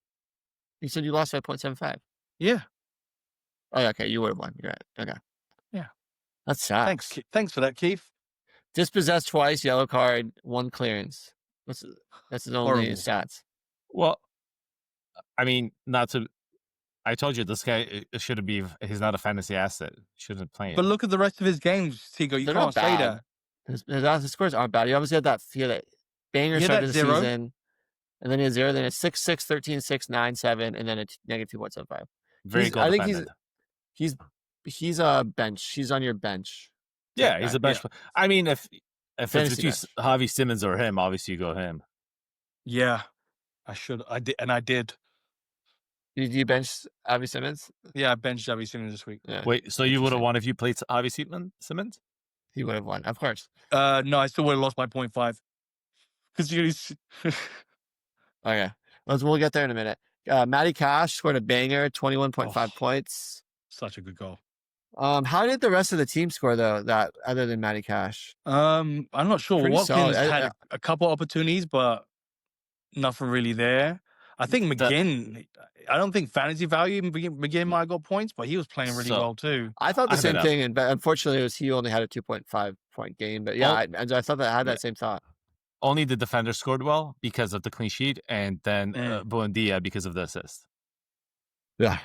Speaker 1: You said you lost by 0.75.
Speaker 2: Yeah.
Speaker 1: Oh, okay. You would have won. You're right. Okay.
Speaker 2: Yeah.
Speaker 1: That's sad.
Speaker 2: Thanks for that, Keith.
Speaker 1: Dispossessed twice, yellow card, 1 clearance. That's his only stats.
Speaker 3: Well, I mean, I told you this guy shouldn't be. He's not a fantasy asset. Shouldn't play him.
Speaker 2: But look at the rest of his games, Tigo. You can't say that.
Speaker 1: His scores aren't bad. He obviously had that banger start of the season, and then he had 0. Then it's 6-6, 13-6, 9-7, and then it's negative 2.75.
Speaker 3: Very good. I think
Speaker 1: he's a bench. He's on your bench.
Speaker 3: Yeah, he's a bench. Yeah. I mean, if it's between Javi Simmons or him, obviously you go him.
Speaker 2: Yeah, I did.
Speaker 1: Did you bench Javi Simmons?
Speaker 2: Yeah, I benched Xavi Simmons this week.
Speaker 1: Yeah.
Speaker 3: Wait, so you would have won if you played Javi Simmons?
Speaker 1: He would have won, of course.
Speaker 2: No, I still would have lost by 0.5. Because
Speaker 1: Okay, we'll get there in a minute. Matty Cash scored a banger, 21.5 points.
Speaker 2: Such a good goal.
Speaker 1: How did the rest of the team score though? That other than Matty Cash,
Speaker 2: I'm not sure.
Speaker 1: Pretty
Speaker 2: Watkins had a couple opportunities, but nothing really there. I think McGinn. I don't think fantasy value McGinn might have got points, but he was playing really well too.
Speaker 1: I thought the same thing, but unfortunately, he only had a 2.5 point game. But yeah, I thought that I had that same thought.
Speaker 3: Only the defender scored well because of the clean sheet, and then Buendia because of the assist.
Speaker 1: Yeah.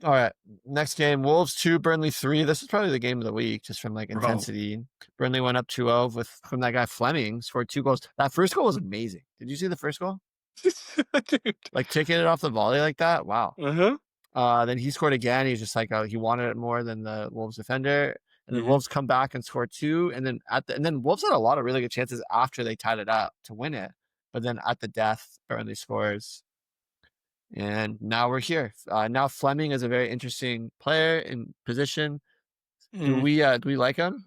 Speaker 1: All right. Next game, Wolves 2, Burnley 3. This is probably the game of the week, just from like intensity. Burnley went up 2-0 from that guy Fleming, scored 2 goals. That first goal was amazing. Did you see the first goal?
Speaker 2: Dude.
Speaker 1: Like taking it off the volley like that? Wow.
Speaker 2: Uh-huh.
Speaker 1: Then he scored again. He's just like, he wanted it more than the Wolves defender. And then Wolves come back and score 2. And then Wolves had a lot of really good chances after they tied it up to win it. But then at the death, Burnley scores. And now we're here. Now Fleming is a very interesting player in position. Do we like him?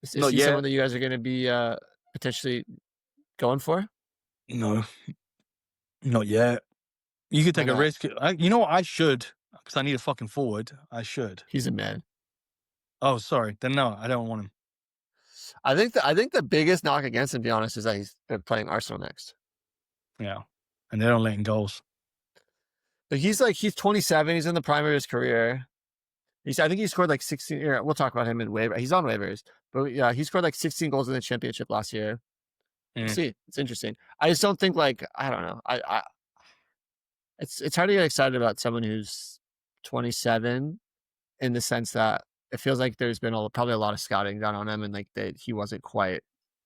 Speaker 1: Is he someone that you guys are going to be potentially going for?
Speaker 2: No, not yet. You could take a risk. You know what? I should, because I need a fucking forward. I should.
Speaker 1: He's a man.
Speaker 2: Oh, sorry. Then no, I don't want him.
Speaker 1: I think the biggest knock against him, to be honest, is that he's playing Arsenal next.
Speaker 2: Yeah, and they don't let in goals.
Speaker 1: But he's 27. He's in the prime of his career. I think he scored like 16. We'll talk about him in waiver. He's on waivers, but yeah, he scored like 16 goals in the championship last year. We'll see. It's interesting. I just don't think I don't know. It's hard to get excited about someone who's 27 in the sense that it feels like there's been probably a lot of scouting done on him and like that he wasn't quite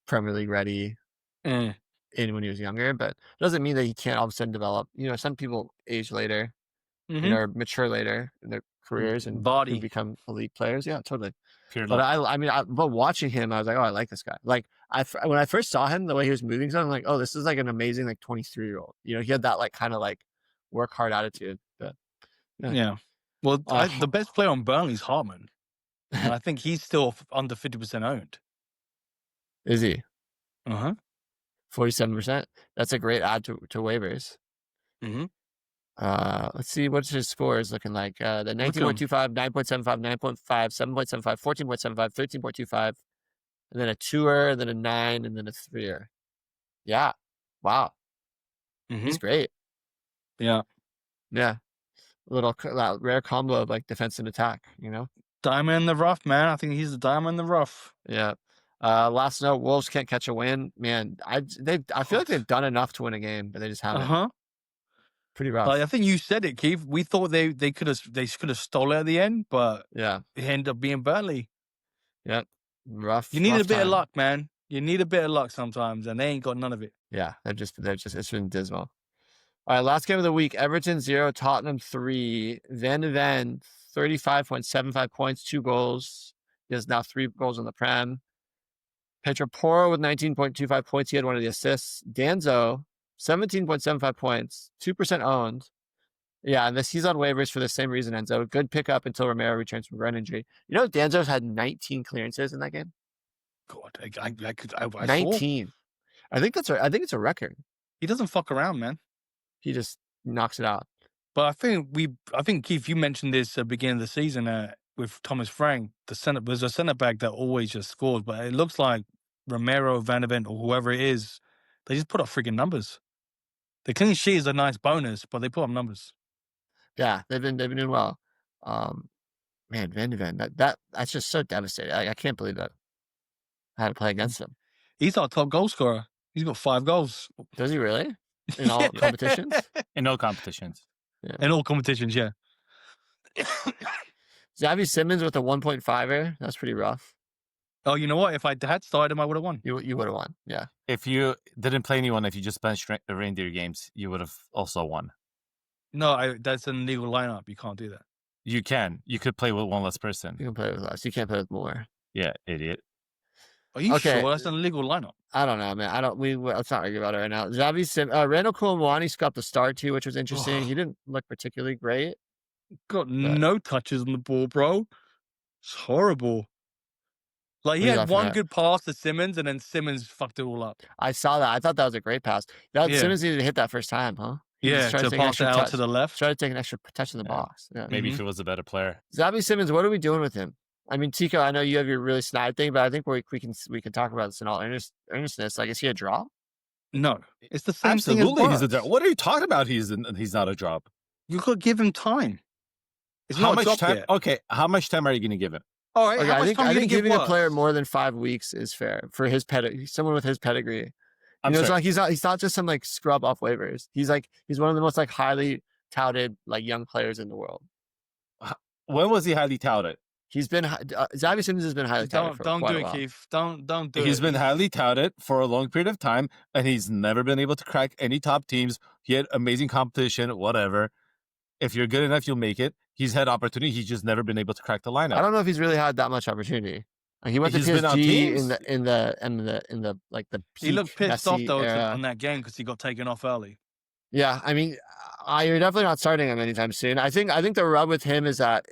Speaker 1: Premier League ready in when he was younger, but it doesn't mean that he can't all of a sudden develop. Some people age later, or mature later in their careers and become elite players. Yeah, totally. But but watching him, I was like, oh, I like this guy. Like when I first saw him, the way he was moving, so I'm like, oh, this is like an amazing 23-year-old. He had that kind of work hard attitude. But
Speaker 2: yeah. Well, the best player on Burnley is Hartman, and I think he's still under 50% owned.
Speaker 1: Is he?
Speaker 2: 47%.
Speaker 1: That's a great add to waivers. Let's see what's his scores looking like. The 19.25, 9.75, 9.5, 7.75, 14.75, 13.25, and then a 2er, and then a 9, and then a 3er. Yeah. Wow. He's great.
Speaker 2: Yeah.
Speaker 1: Yeah. That rare combo of defense and attack,
Speaker 2: Diamond in the rough, man. I think he's the diamond in the rough.
Speaker 1: Yeah. Last note, Wolves can't catch a win. Man, I feel like they've done enough to win a game, but they just haven't. Pretty rough.
Speaker 2: I think you said it, Keith. We thought they could have stole it at the end, but
Speaker 1: yeah,
Speaker 2: it ended up being Burnley.
Speaker 1: Yeah. Rough.
Speaker 2: You need
Speaker 1: rough
Speaker 2: a bit
Speaker 1: time.
Speaker 2: of luck, man. You need a bit of luck sometimes, and they ain't got none of it.
Speaker 1: Yeah, it's been dismal. All right, last game of the week, Everton 0, Tottenham 3. Van de Ven, 35.75 points, 2 goals. He has now 3 goals in the Prem. Pedro Porro with 19.25 points. He had one of the assists. Danzo, 17.75 points, 2% owned. Yeah, and he's on waivers for the same reason, Enzo. Good pickup until Romero returns from groin injury. Danzo's had 19 clearances in that game.
Speaker 2: God, I
Speaker 1: 19. I think it's a record.
Speaker 2: He doesn't fuck around, man.
Speaker 1: He just knocks it out.
Speaker 2: But I think Keith, you mentioned this at the beginning of the season with Thomas Frank. There's a centre back that always just scores, but it looks like Romero, Van de Ven, or whoever it is, they just put up freaking numbers. The clean sheet is a nice bonus, but they put up numbers.
Speaker 1: Yeah, they've been doing well. Man, Van de Ven, that's just so devastating. I can't believe that I had to play against him.
Speaker 2: He's our top goal scorer. He's got 5 goals.
Speaker 1: Does he really? In all competitions?
Speaker 3: In all competitions.
Speaker 2: Yeah. In all competitions, yeah.
Speaker 1: Xavi Simmons with a 1.5er. That's pretty rough.
Speaker 2: Oh, you know what? If I had started him, I would have won.
Speaker 1: You would have won, yeah.
Speaker 3: If you didn't play anyone, if you just benched reindeer games, you would have also won.
Speaker 2: No, that's an illegal lineup. You can't do that.
Speaker 3: You can. You could play with one less person.
Speaker 1: You can play with less. You can't play with more.
Speaker 3: Yeah, idiot.
Speaker 2: Are you sure that's an illegal lineup?
Speaker 1: I don't know, man. Let's not argue about it right now. Xavi Randall Koulibaly got the start too, which was interesting. He didn't look particularly great.
Speaker 2: Got no touches on the ball, bro. It's horrible. He had one good pass to Simmons, and then Simmons fucked it all up.
Speaker 1: I saw that. I thought that was a great pass. Simmons needed to hit that first time, huh?
Speaker 2: Yeah, to pass it out to the left.
Speaker 1: Try to take an extra touch in the box. Yeah.
Speaker 3: Maybe if he was a better player.
Speaker 1: Xavi Simmons, what are we doing with him? I mean, Tico, I know you have your really snide thing, but I think we can talk about this in all earnestness. Is he a drop?
Speaker 2: No, it's the same thing.
Speaker 3: Absolutely, he's a drop. What are you talking about? He's not a drop.
Speaker 2: You could give him time. It's
Speaker 3: how
Speaker 2: not
Speaker 3: much
Speaker 2: a drop
Speaker 3: time?
Speaker 2: yet.
Speaker 3: Okay, how much time are you going to give him?
Speaker 2: All right,
Speaker 1: I think giving a player more than 5 weeks is fair for his someone with his pedigree. He's not just some scrub off waivers. He's one of the most highly touted young players in the world.
Speaker 3: When was he highly touted?
Speaker 1: He's been Xavi Simmons has been highly touted.
Speaker 2: Don't do it, Keith. Don't do it.
Speaker 3: He's been highly touted for a long period of time, and he's never been able to crack any top teams. He had amazing competition, whatever. If you're good enough, you'll make it. He's had opportunity. He's just never been able to crack the lineup.
Speaker 1: I don't know if he's really had that much opportunity. He went to
Speaker 3: He's been on
Speaker 1: PSG
Speaker 3: teams.
Speaker 1: in the like the
Speaker 2: He looked
Speaker 1: peak
Speaker 2: pissed off
Speaker 1: Messi
Speaker 2: though
Speaker 1: era.
Speaker 2: on that game because he got taken off early.
Speaker 1: Yeah, I mean, you're definitely not starting him anytime soon. I think the rub with him is that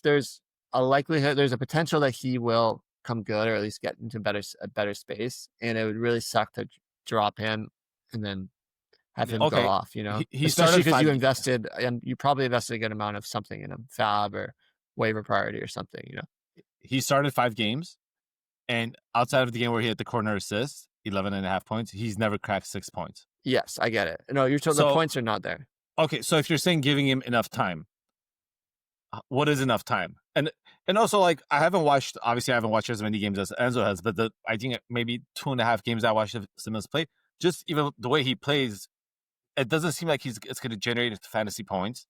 Speaker 1: there's a likelihood, there's a potential that he will come good or at least get into a better space, and it would really suck to drop him and then have him go off. You know,
Speaker 3: he
Speaker 1: especially
Speaker 3: started
Speaker 1: because you invested and you probably invested a good amount of something in him, fab or waiver priority or something. You know,
Speaker 3: he started 5 games, and outside of the game where he had the corner assist, 11.5 points, he's never cracked 6 points.
Speaker 1: Yes, I get it. No, the points are not there.
Speaker 3: Okay, so if you're saying giving him enough time, what is enough time? And also, like, I haven't watched as many games as Enzo has, but I think maybe 2.5 games I watched of Simmons play, just even the way he plays, it doesn't seem like it's going to generate fantasy points.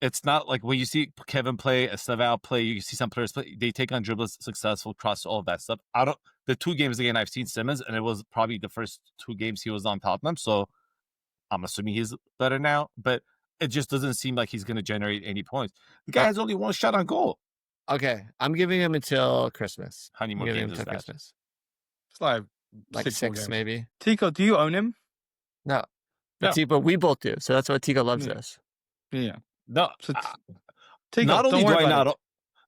Speaker 3: It's not like when you see Kevin play, Esteval play, you see some players play, they take on dribbles, successful, cross, all of that stuff. The 2 games again I've seen Simmons, and it was probably the first 2 games he was on Tottenham, so I'm assuming he's better now, but it just doesn't seem like he's going to generate any points. The guy has only 1 shot on goal.
Speaker 1: Okay, I'm giving him until Christmas.
Speaker 3: How many more games is that?
Speaker 1: Christmas.
Speaker 2: It's like
Speaker 1: 6 maybe.
Speaker 2: Tico, do you own him?
Speaker 1: No.
Speaker 3: No.
Speaker 1: But we both do, so that's why Tico loves this.
Speaker 2: Yeah.
Speaker 3: No.
Speaker 2: So Tico,
Speaker 3: not only do I not...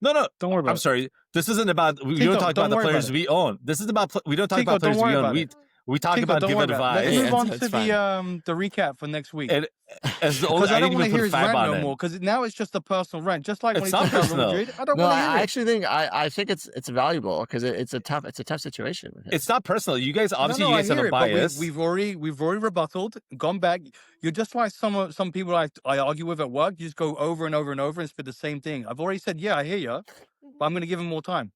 Speaker 3: No,
Speaker 2: don't worry about
Speaker 3: I'm sorry. This isn't about... We don't talk about the players we own. This is about... We don't talk about players we own. We talk about give advice.
Speaker 2: Let's move on to the recap for next week.
Speaker 3: Because
Speaker 2: I don't want to hear his rant no more. Because now it's just a personal rant, just like when he talked about Real Madrid. I don't want to hear it.
Speaker 1: I think it's valuable because it's a tough situation with him.
Speaker 3: It's not personal. You guys obviously you guys have a bias.
Speaker 2: We've already rebutted, gone back. You're just like some people I argue with at work. You just go over and over and over and spit the same thing. I've already said, yeah, I hear you, but I'm going to give him more time.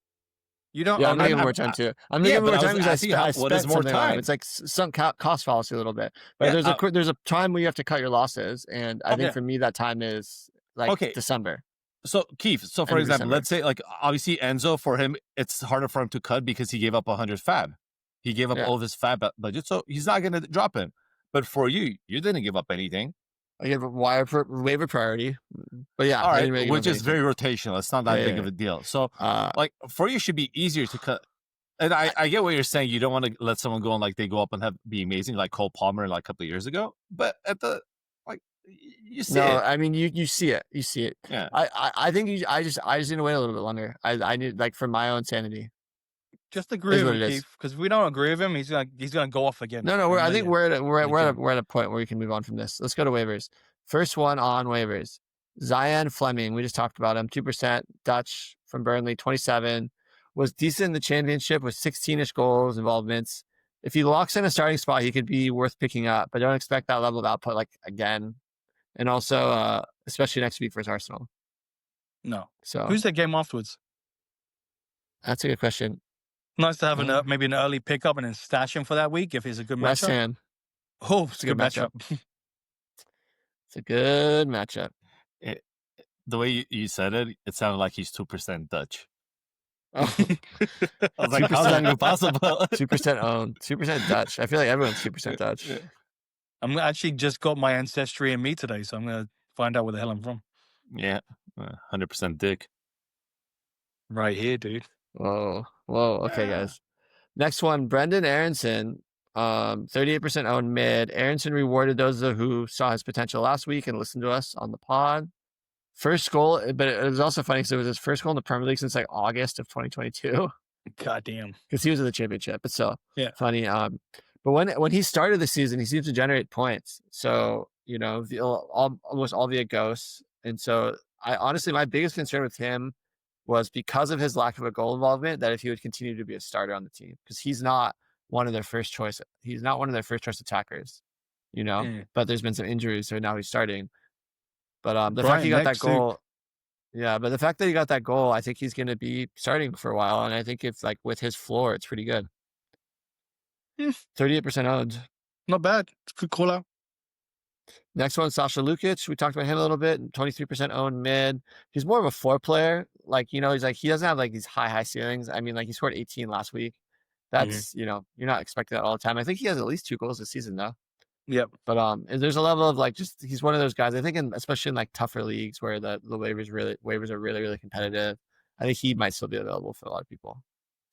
Speaker 2: You don't.
Speaker 1: Yeah, I'm gonna give him more time too. I'm gonna give him more time because I spent more time. It's like some cost fallacy a little bit, but there's a time where you have to cut your losses, and I think for me that time is like December.
Speaker 3: So Keith, for example, let's say like obviously Enzo, for him it's harder for him to cut because he gave up 100 fab. He gave up all of his fab budget, so he's not gonna drop in. But for you didn't give up anything.
Speaker 1: I gave a waiver priority, but yeah,
Speaker 3: all right, which is very rotational. It's not that big of a deal. So, like for you, should be easier to cut. And I get what you're saying. You don't want to let someone go and like they go up and be amazing, like Cole Palmer like a couple of years ago. But at the you see it.
Speaker 1: I mean you see it. You see it.
Speaker 3: Yeah.
Speaker 1: I think I just need to wait a little bit longer. I need like for my own sanity.
Speaker 2: Just agree with him, Keith, because if we don't agree with him, he's gonna go off again.
Speaker 1: No, I think we're at a point where we can move on from this. Let's go to waivers. First one on waivers, Zion Fleming. We just talked about him. 2% Dutch from Burnley, 27, was decent in the championship with 16ish goals involvements. If he locks in a starting spot, he could be worth picking up, but don't expect that level of output like again, and also especially next week versus Arsenal.
Speaker 2: No.
Speaker 1: So
Speaker 2: who's that game afterwards?
Speaker 1: That's a good question.
Speaker 2: Nice to have maybe an early pickup and then stash him for that week if it's a good matchup.
Speaker 1: West Ham.
Speaker 2: Oh, it's a good matchup.
Speaker 1: It's a good matchup.
Speaker 3: The way you said it, it sounded like he's 2% Dutch.
Speaker 1: Oh.
Speaker 3: I was like, how's that even possible?
Speaker 1: 2% owned, 2% Dutch. I feel like everyone's 2% Dutch.
Speaker 3: Yeah.
Speaker 2: I'm actually just got my ancestry in me today, so I'm gonna find out where the hell I'm from.
Speaker 3: Yeah, 100% Dick.
Speaker 2: Right here, dude.
Speaker 1: Whoa. Okay, guys. Next one, Brendan Aronson, 38% owned mid. Aronson rewarded those who saw his potential last week and listened to us on the pod. First goal, but it was also funny because it was his first goal in the Premier League since like August of 2022.
Speaker 2: God damn.
Speaker 1: Because he was in the championship. But still, funny. But when he started the season, he seems to generate points. So, you know, almost all via ghosts. And so I honestly, my biggest concern with him was because of his lack of a goal involvement, that if he would continue to be a starter on the team, because he's not one of their first choice. He's not one of their first choice attackers, you know, but there's been some injuries. So now he's starting. But the fact he got that goal, but the fact that he got that goal, I think he's going to be starting for a while. And I think if like with his floor, it's pretty good. 38% owned.
Speaker 2: Not bad. It's a good call out.
Speaker 1: Next one, Sasha Lukic. We talked about him a little bit. 23% owned mid. He's more of a floor player. Like, you know, he doesn't have like these high ceilings. I mean, like he scored 18 last week. That's, you know, you're not expecting that all the time. I think he has at least 2 goals this season though.
Speaker 2: Yep.
Speaker 1: But there's a level of like just he's one of those guys. I think, especially in like tougher leagues where the waivers are really really competitive. I think he might still be available for a lot of people,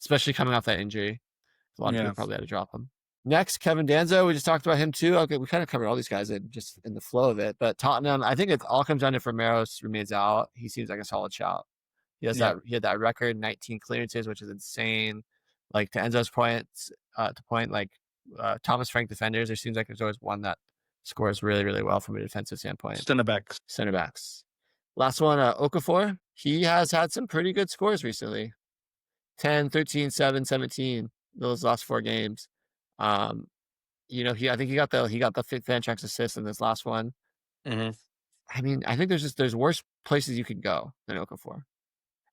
Speaker 1: especially coming off that injury. A lot of people probably had to drop him. Next, Kevin Danzo. We just talked about him too. Okay, we kind of covered all these guys in the flow of it. But Tottenham, I think it all comes down to if Romero remains out. He seems like a solid shout. He had that record, 19 clearances, which is insane. Like to Enzo's point, like Thomas Frank defenders, there seems like there's always one that scores really, really well from a defensive standpoint.
Speaker 2: Center backs.
Speaker 1: Last one, Okafor. He has had some pretty good scores recently. 10, 13, 7, 17. Those last 4 games. I think he got the fantrax assist in this last one.
Speaker 2: Mm-hmm.
Speaker 1: I mean, I think there's worse places you could go than Okafor,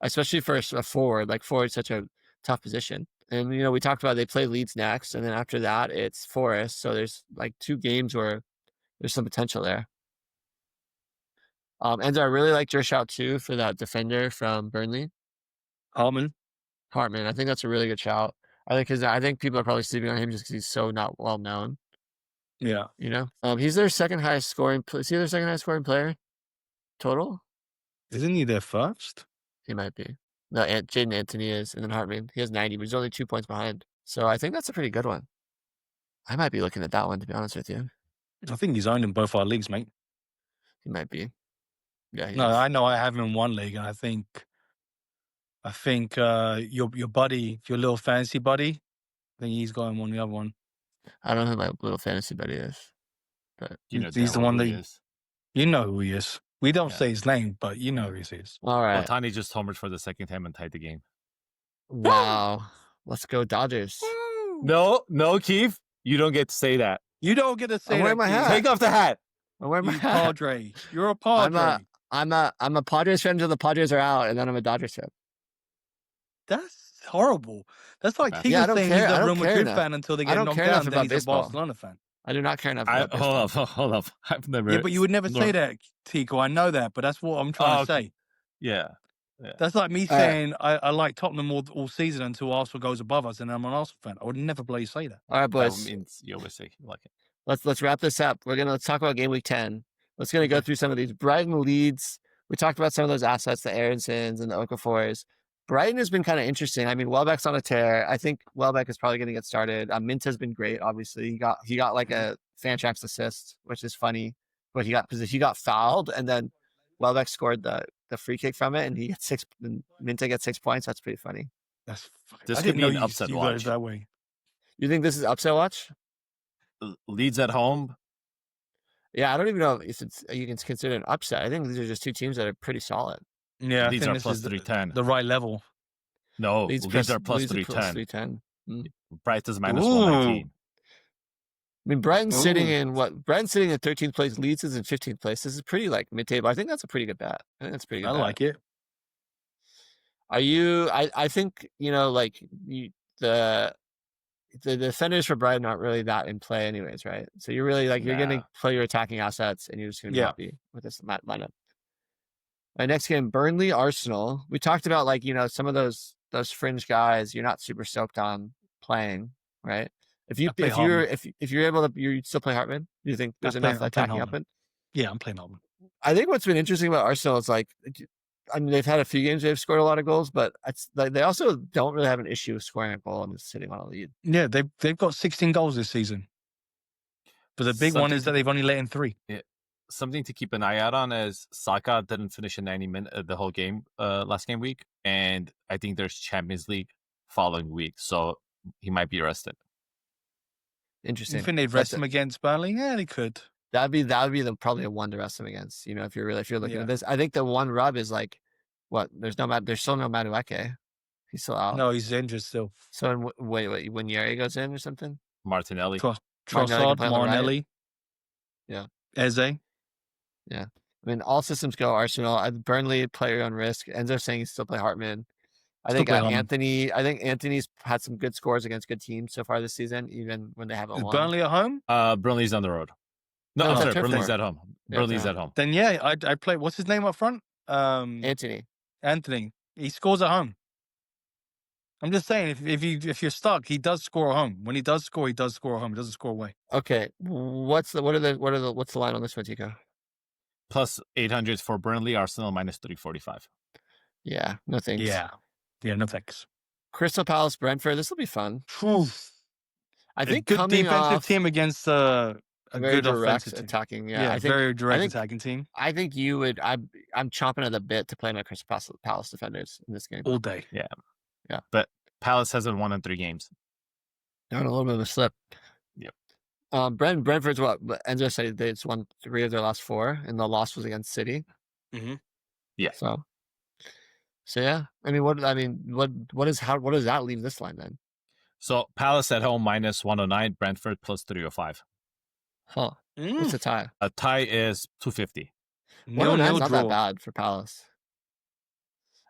Speaker 1: especially for a forward. Like forward's such a tough position. And we talked about they play Leeds next, and then after that it's Forest. So there's like 2 games where there's some potential there. And I really like your shout too for that defender from Burnley,
Speaker 2: Hartman.
Speaker 1: I think that's a really good shout. I think people are probably sleeping on him just because he's so not well known.
Speaker 2: Yeah.
Speaker 1: He's their second highest scoring. Is he their second highest scoring player total?
Speaker 2: Isn't he their first?
Speaker 1: He might be. No, Jaden Anthony is, and then Hartman. He has 90, but he's only 2 points behind. So I think that's a pretty good one. I might be looking at that one, to be honest with you.
Speaker 2: I think he's owned in both our leagues, mate.
Speaker 1: He might be. Yeah.
Speaker 2: No, I know I have him in one league, and I think your buddy, your little fantasy buddy, I think he's got him on the other one.
Speaker 1: I don't know who my little fantasy buddy is, but
Speaker 2: he's the one that is. You know who he is. We don't say his name, but you know who he is.
Speaker 1: All right.
Speaker 3: Otani just homered for the second time and tied the game.
Speaker 1: Wow. Let's go Dodgers.
Speaker 3: No, Keith. You don't get to say that.
Speaker 2: You don't get to say that.
Speaker 1: I'm wearing my hat.
Speaker 3: Take off the hat.
Speaker 1: I'm wearing my hat.
Speaker 2: Padre. You're a Padre.
Speaker 1: I'm a Padres fan until the Padres are out, and then I'm a Dodgers fan.
Speaker 2: That's horrible. That's like he's saying he's a Real Madrid fan until they get knocked down, and then he's a Barcelona fan.
Speaker 1: I do not care enough about baseball.
Speaker 3: Hold up. I've never...
Speaker 2: Yeah, but you would never say that, Tico. I know that, but that's what I'm trying to say.
Speaker 3: Yeah.
Speaker 2: That's like me saying I like Tottenham all season until Arsenal goes above us, and I'm an Arsenal fan. I would never bloody say that.
Speaker 1: All right, boys.
Speaker 3: That means you always say you like it.
Speaker 1: Let's wrap this up. Let's talk about game week 10. Let's go through some of these. Brighton, Leeds. We talked about some of those assets, the Aaronsons and the Okafors. Brighton has been kind of interesting. I mean, Welbeck's on a tear. I think Welbeck is probably going to get started. Minta's been great. Obviously, he got like a fantrax assist, which is funny. But he got fouled, and then Welbeck scored the free kick from it, and he gets 6. And Minta gets 6 points. That's pretty funny.
Speaker 3: This could be an upset watch.
Speaker 2: That way.
Speaker 1: You think this is upset watch?
Speaker 3: Leeds at home.
Speaker 1: Yeah, I don't even know if you can consider it an upset. I think these are just 2 teams that are pretty solid.
Speaker 2: Yeah,
Speaker 3: Leeds are plus 310.
Speaker 2: The right level.
Speaker 3: No, Leeds are plus 310. Brighton's minus 119.
Speaker 1: I mean, Brighton's sitting in 13th place. Leeds is in 15th place. This is pretty like mid-table. I think that's a pretty good bet. I think that's pretty good.
Speaker 2: I like it.
Speaker 1: Are you? I think the defenders for Brighton aren't really that in play, anyways, right? So you're really you're going to play your attacking assets, and you're just going to be happy with this lineup. My next game, Burnley, Arsenal. We talked about some of those fringe guys you're not super stoked on playing, right? If you're able to, you still play Hartman. Do you think there's enough attacking Hartman?
Speaker 2: Yeah, I'm playing Hartman.
Speaker 1: I think what's been interesting about Arsenal is they've had a few games they've scored a lot of goals, but it's they also don't really have an issue with scoring a goal and just sitting on a lead.
Speaker 2: Yeah, they've got 16 goals this season, but the big one is that they've only let in 3.
Speaker 3: Yeah. Something to keep an eye out on is Saka didn't finish in 90 minutes the whole game last game week, and I think there's Champions League following week, so he might be rested.
Speaker 1: Interesting.
Speaker 2: You think they'd rest him against Burnley? Yeah, they could.
Speaker 1: That'd be probably a one to rest him against. If you're looking at this, I think the one rub is there's still no Madueke. He's still out.
Speaker 2: No, he's injured still.
Speaker 1: So when Yeri goes in or something,
Speaker 3: Martinelli,
Speaker 2: Trossard, Martinelli,
Speaker 1: yeah,
Speaker 2: Eze.
Speaker 1: Yeah, I mean, all systems go Arsenal. Burnley play your own risk. Enzo saying he still play Hartman. I think Anthony's had some good scores against good teams so far this season, even when they haven't won.
Speaker 2: Burnley at home?
Speaker 3: Burnley's on the road. No, sorry, Burnley's at home. Burnley's at home.
Speaker 2: Then I play. What's his name up front?
Speaker 1: Anthony.
Speaker 2: He scores at home. I'm just saying, if you're stuck, he does score at home. When he does score at home. He doesn't score away.
Speaker 1: Okay, what's the line on this one, Tico?
Speaker 3: Plus 800 for Burnley, Arsenal minus 345.
Speaker 1: Yeah, no thanks.
Speaker 2: Yeah, no thanks.
Speaker 1: Crystal Palace, Brentford. This will be fun. I think
Speaker 2: good
Speaker 1: coming
Speaker 2: defensive
Speaker 1: off
Speaker 2: team against a
Speaker 1: very
Speaker 2: good
Speaker 1: direct
Speaker 2: offensive team.
Speaker 1: attacking. Yeah,
Speaker 2: very direct attacking team.
Speaker 1: I think you would. I'm chomping at the bit to play my Crystal Palace defenders in this game
Speaker 2: all day.
Speaker 3: Yeah.
Speaker 1: Yeah.
Speaker 3: But Palace hasn't won in 3 games.
Speaker 1: Down a little bit of a slip.
Speaker 3: Yep.
Speaker 1: Brentford's what Enzo said they just won 3 of their last 4, and the loss was against City.
Speaker 2: Mm-hmm.
Speaker 3: Yeah.
Speaker 1: So yeah. I mean, what does that leave this line then?
Speaker 3: So Palace at home minus 109, Brentford plus 305.
Speaker 1: Huh. What's the tie?
Speaker 3: A tie is 250.
Speaker 1: 109 is not that bad for Palace.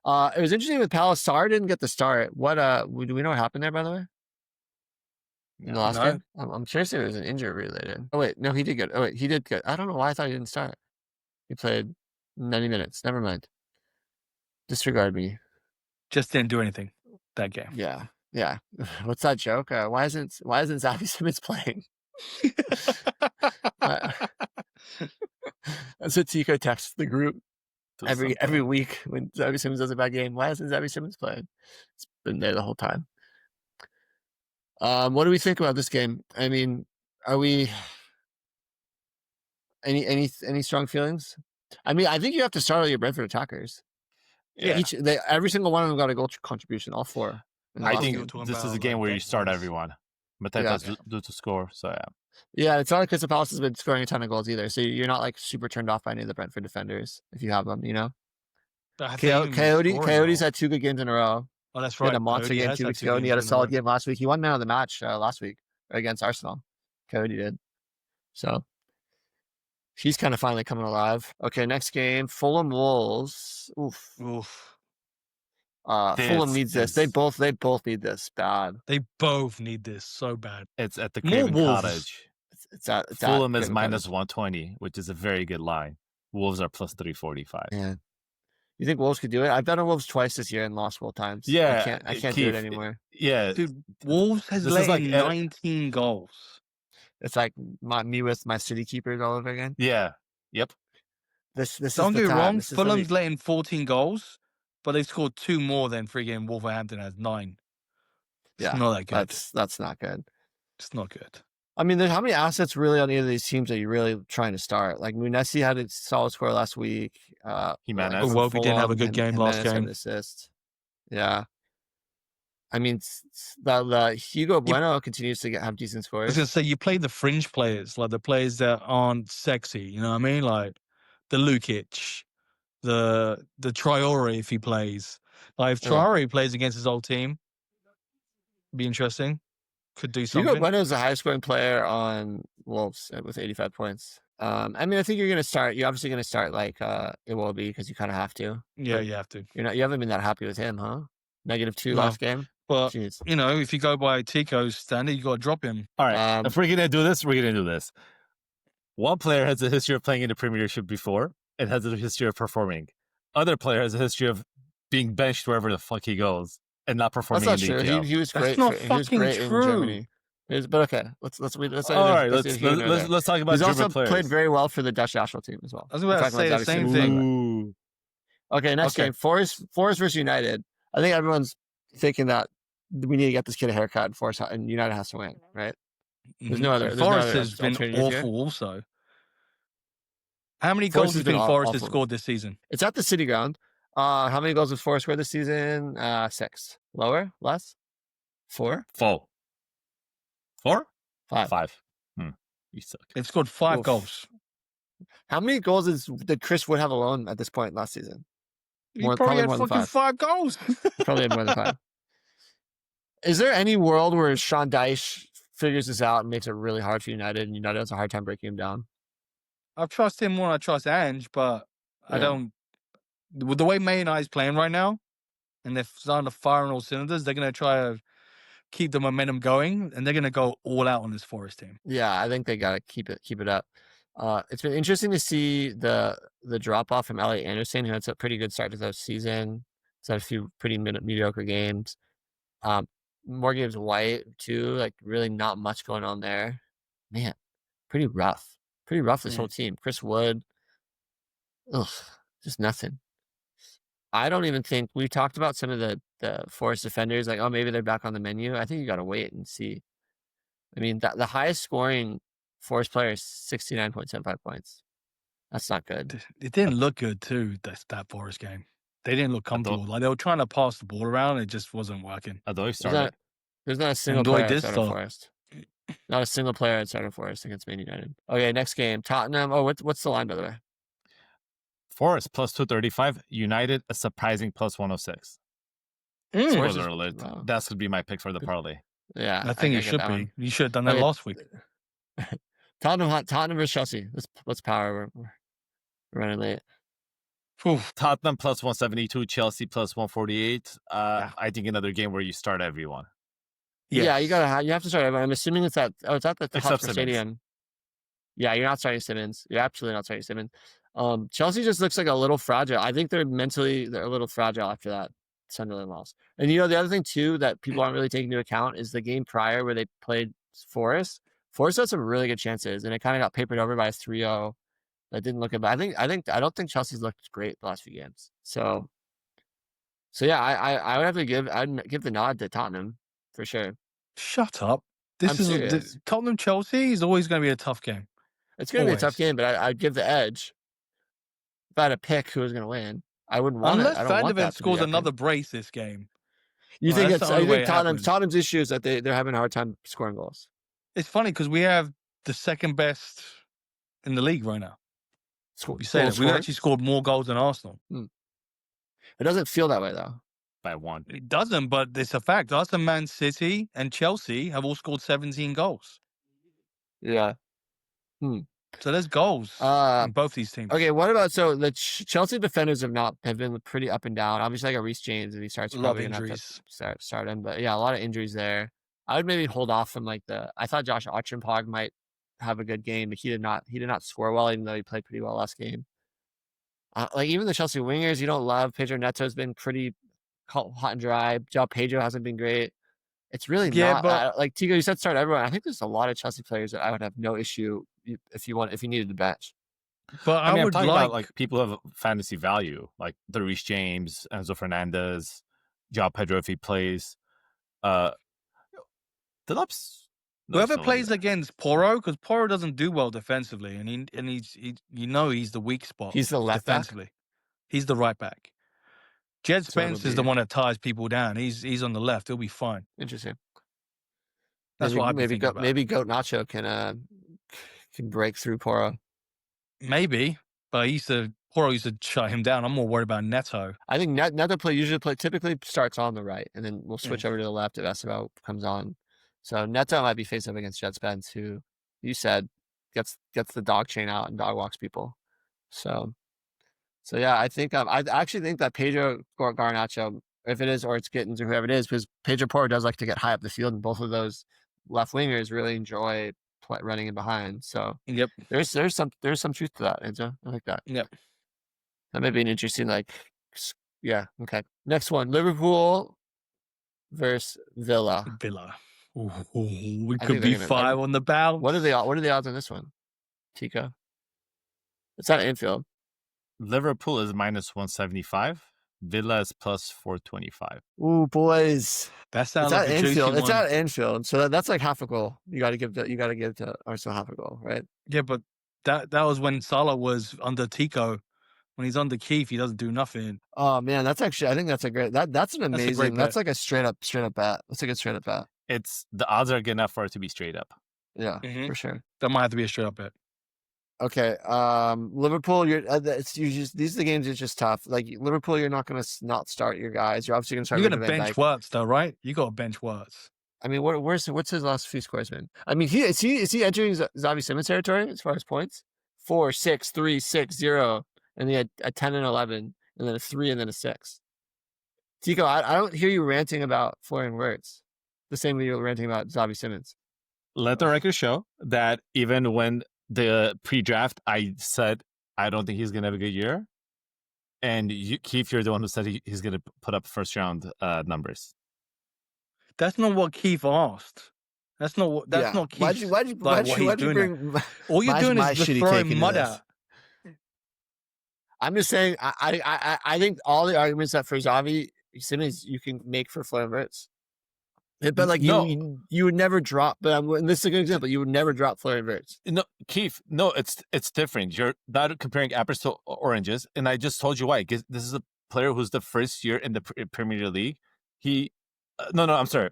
Speaker 1: It was interesting with Palace. Sarr didn't get the start. What do we know what happened there, by the way? In the last game? I'm curious if it was an injury related. Oh wait, no, he did good. Oh wait, he did good. I don't know why I thought he didn't start. He played 90 minutes. Never mind. Disregard me.
Speaker 2: Just didn't do anything that game.
Speaker 1: Yeah. What's that joke? Why isn't Xavi Simmons playing? That's what Tico texts the group every week when Xavi Simmons does a bad game. Why isn't Xavi Simmons playing? It's been there the whole time. What do we think about this game? I mean, are we any strong feelings? I mean, I think you have to start all your Brentford attackers.
Speaker 3: Yeah.
Speaker 1: Every single one of them got a goal contribution, all 4.
Speaker 3: I think this is a game where you start everyone. But that does do to score, so yeah.
Speaker 1: Yeah, it's not like Crystal Palace has been scoring a ton of goals either, so you're not like super turned off by any of the Brentford defenders if you have them, you know? Coyotes had 2 good games in a row.
Speaker 2: Oh, that's
Speaker 1: He
Speaker 2: right.
Speaker 1: had a monster game 2 weeks ago, and he had a solid game last week. He won man of the match last week against Arsenal. Coyote did. So he's kind of finally coming alive. Okay, next game, Fulham Wolves. Oof. Fulham needs this. They both need this bad.
Speaker 2: They both need this so bad.
Speaker 3: It's at the Craven Cottage.
Speaker 1: It's
Speaker 3: Fulham is minus 120, which is a very good line. Wolves are plus 345.
Speaker 1: Yeah. You think Wolves could do it? I've done Wolves twice this year and lost both times.
Speaker 3: Yeah.
Speaker 1: I can't do it anymore.
Speaker 3: Yeah.
Speaker 2: Dude, Wolves has let in 19 goals.
Speaker 1: It's like me with my city keepers all over again.
Speaker 3: Yeah. Yep.
Speaker 1: This
Speaker 2: Don't get me wrong, Fulham's letting 14 goals, but they've scored 2 more than freaking Wolverhampton has 9. It's not that good.
Speaker 1: That's not good.
Speaker 2: It's not good.
Speaker 1: I mean, how many assets really on either of these teams are you really trying to start? Like Munesi had a solid score last week.
Speaker 3: Jimenez.
Speaker 2: Iwobi didn't have a good game last game.
Speaker 1: Assist. Yeah. I mean, the Hugo Bueno continues to have decent scores.
Speaker 2: I was going to say, you play the fringe players, like the players that aren't sexy, you know what I mean? Like the Lukic, the Traore if he plays. Like if Traore plays against his old team, be interesting. Could do something.
Speaker 1: Hugo Bueno is the highest scoring player on Wolves with 85 points. I mean, I think you're obviously going to start like Iwobi because you kind of have to.
Speaker 2: Yeah, you have to.
Speaker 1: You haven't been that happy with him, huh? -2 last game.
Speaker 2: But, you know, if you go by Tico's standard, you got to drop him.
Speaker 3: All right. If we're going to do this, we're going to do this. One player has a history of playing in the Premiership before and has a history of performing. Other player has a history of being benched wherever the fuck he goes and not performing in the EPL.
Speaker 1: That's not true. He was great.
Speaker 2: That's not fucking true.
Speaker 1: In Germany. But okay, let's
Speaker 3: talk about
Speaker 1: He's also
Speaker 3: players.
Speaker 1: played very well for the Dutch national team as well.
Speaker 2: I was about to say the same thing.
Speaker 1: Okay, next game. Forest versus United. I think everyone's thinking that we need to get this kid a haircut and United has to win, right? There's no other.
Speaker 2: Forest has been awful also. How many goals has Forest has scored this season?
Speaker 1: It's at the City Ground. How many goals has Forest scored this season? 6. Lower? Less? 4?
Speaker 3: 4.
Speaker 1: 5.
Speaker 3: 5. You suck.
Speaker 2: They've scored 5 goals.
Speaker 1: How many goals did Chris Wood have alone at this point last season?
Speaker 2: He probably had fucking 5 goals.
Speaker 1: Probably had more than 5. Is there any world where Sean Dyche figures this out and makes it really hard for United, and United has a hard time breaking him down?
Speaker 2: I trust him more than I trust Ange, but I don't. With the way Man United's playing right now, and they're starting to fire on all cylinders, they're going to try to keep the momentum going, and they're going to go all out on this Forest team.
Speaker 1: Yeah, I think they got to keep it up. It's been interesting to see the drop off from Elliot Anderson, who had a pretty good start to the season. He's had a few pretty mediocre games. Morgan Gibbs White too. Like really not much going on there. Man, pretty rough. Pretty rough this whole team. Chris Wood. Ugh, just nothing. I don't even think we talked about some of the Forest defenders. Like, oh, maybe they're back on the menu. I think you got to wait and see. I mean, the highest scoring Forest player is 69.75 points. That's not good.
Speaker 2: It didn't look good too. That Forest game. They didn't look comfortable. Like they were trying to pass the ball around. It just wasn't working.
Speaker 3: Although started.
Speaker 1: There's not a single player outside of Forest. Not a single player outside of Forest against Man United. Okay, next game. Tottenham. Oh, what's the line, by the way?
Speaker 3: Forest plus 235. United, a surprising plus 106. Spoiler alert. Wow. That's going to be my pick for the parlay.
Speaker 1: Yeah.
Speaker 2: I think it should be. One. You should have done that last week.
Speaker 1: Tottenham versus Chelsea. Let's power. We're running late.
Speaker 3: Tottenham plus 172, Chelsea plus 148. I think another game where you start everyone.
Speaker 1: Yes. Yeah, you have to start everyone. I'm assuming it's at the Hotspur Stadium. Yeah, you're not starting Simmons. You're absolutely not starting Simmons. Chelsea just looks like a little fragile. I think they're a little fragile after that Sunderland loss. And the other thing too that people aren't really taking into account is the game prior where they played Forest. Forest had some really good chances, and it kind of got papered over by a 3-0. That didn't look good. But I don't think Chelsea's looked great the last few games. So yeah, I would have to give the nod to Tottenham for sure.
Speaker 2: Shut up. Tottenham Chelsea is always going to be a tough game.
Speaker 1: It's going to be a tough game, but I'd give the edge. If I had to pick who was going to win, I wouldn't want
Speaker 2: Unless Vanderbilt scores another brace this game.
Speaker 1: You think Tottenham's issue is that they're having a hard time scoring goals.
Speaker 2: It's funny because we have the second best in the league right now. You say that. We've actually scored more goals than Arsenal.
Speaker 1: It doesn't feel that way, though.
Speaker 3: By one.
Speaker 2: It doesn't, but it's a fact. Us and Man City and Chelsea have all scored 17 goals.
Speaker 1: Yeah.
Speaker 2: So there's goals in both these teams.
Speaker 1: Okay, what about the Chelsea defenders have been pretty up and down. Obviously, like a Reece James, and he starts probably going to have to start him. But yeah, a lot of injuries there. I would maybe hold off from I thought Josh Ochimpog might have a good game, but he did not score well, even though he played pretty well last game. Even the Chelsea wingers, you don't love. Pedro Neto's been pretty hot and dry. João Pedro hasn't been great. It's really not. But Tico, you said start everyone. I think there's a lot of Chelsea players that I would have no issue if you needed to bench.
Speaker 2: But
Speaker 3: I mean, I'm talking about people who have fantasy value, like the Reece James, Enzo Fernandez, João Pedro if he plays.
Speaker 2: Whoever plays against Porro, because Porro doesn't do well defensively, and he's he's the weak spot.
Speaker 1: He's the left
Speaker 2: defensively.
Speaker 1: Back?
Speaker 2: He's the right back. Jed Spence is the one that ties people down. He's on the left. He'll be fine.
Speaker 1: Interesting.
Speaker 2: That's what I'd think about.
Speaker 1: Maybe Goat Nacho can break through Porro.
Speaker 2: Maybe, but Porro used to shut him down. I'm more worried about Neto.
Speaker 1: I think Neto typically starts on the right, and then we'll switch over to the left if Esteban comes on. So Neto might be faced up against Jed Spence, who you said gets the dog chain out and dog walks people. So yeah, I think I actually think that Pedro Garnacho, if it is, or it's Gittins or whoever it is, because Pedro Porro does like to get high up the field, and both of those left wingers really enjoy running in behind. So
Speaker 2: yep,
Speaker 1: there's some truth to that, Enzo. I like that.
Speaker 2: Yep,
Speaker 1: that may be an interesting yeah. Okay, next one: Liverpool versus Villa.
Speaker 2: We could be 5 on the bounce.
Speaker 1: What are the odds on this one, Tico? It's not Anfield.
Speaker 3: Liverpool is minus 175. Villa is plus 425.
Speaker 1: Ooh, boys.
Speaker 2: That sounds like a juicy one.
Speaker 1: It's at Anfield, so that's like half a goal. You got to give to Arsenal half a goal, right?
Speaker 2: Yeah, but that was when Salah was under Tico. When he's under Keith, he doesn't do nothing.
Speaker 1: Oh man, I think that's a great. That's an amazing. That's like a straight up bet. That's a good straight up bet.
Speaker 3: It's the odds are good enough for it to be straight up.
Speaker 1: Yeah, for sure.
Speaker 2: That might have to be a straight up bet.
Speaker 1: Okay, Liverpool. These are the games. It's just tough. Like Liverpool, you're not going to not start your guys. You're obviously going to start.
Speaker 2: You're going to bench Wirtz though, right? You got to bench Wirtz.
Speaker 1: I mean, what's his last few scores been? I mean, is he entering Xavi Simmons territory as far as points? 4, 6, 3, 6, 0, and he had a 10 and 11, and then a 3, and then a 6. Tico, I don't hear you ranting about Florian Wirtz the same way you're ranting about Xavi Simmons.
Speaker 3: Let the record show that even when the pre-draft, I said I don't think he's going to have a good year, and Keith, you're the one who said he's going to put up first round numbers.
Speaker 2: That's not what Keith asked. That's not what. That's not Keith's.
Speaker 1: Why'd you bring
Speaker 2: All you're doing is just throwing mud out.
Speaker 1: I'm just saying. I think all the arguments that for Xavi Simmons you can make for Florian Wirtz. But like you would never drop. But this is a good example. You would never drop Florian Wirtz.
Speaker 3: No, Keith. No, it's different. You're not comparing apples to oranges. And I just told you why. This is a player who's the first year in the Premier League. He, no, I'm sorry.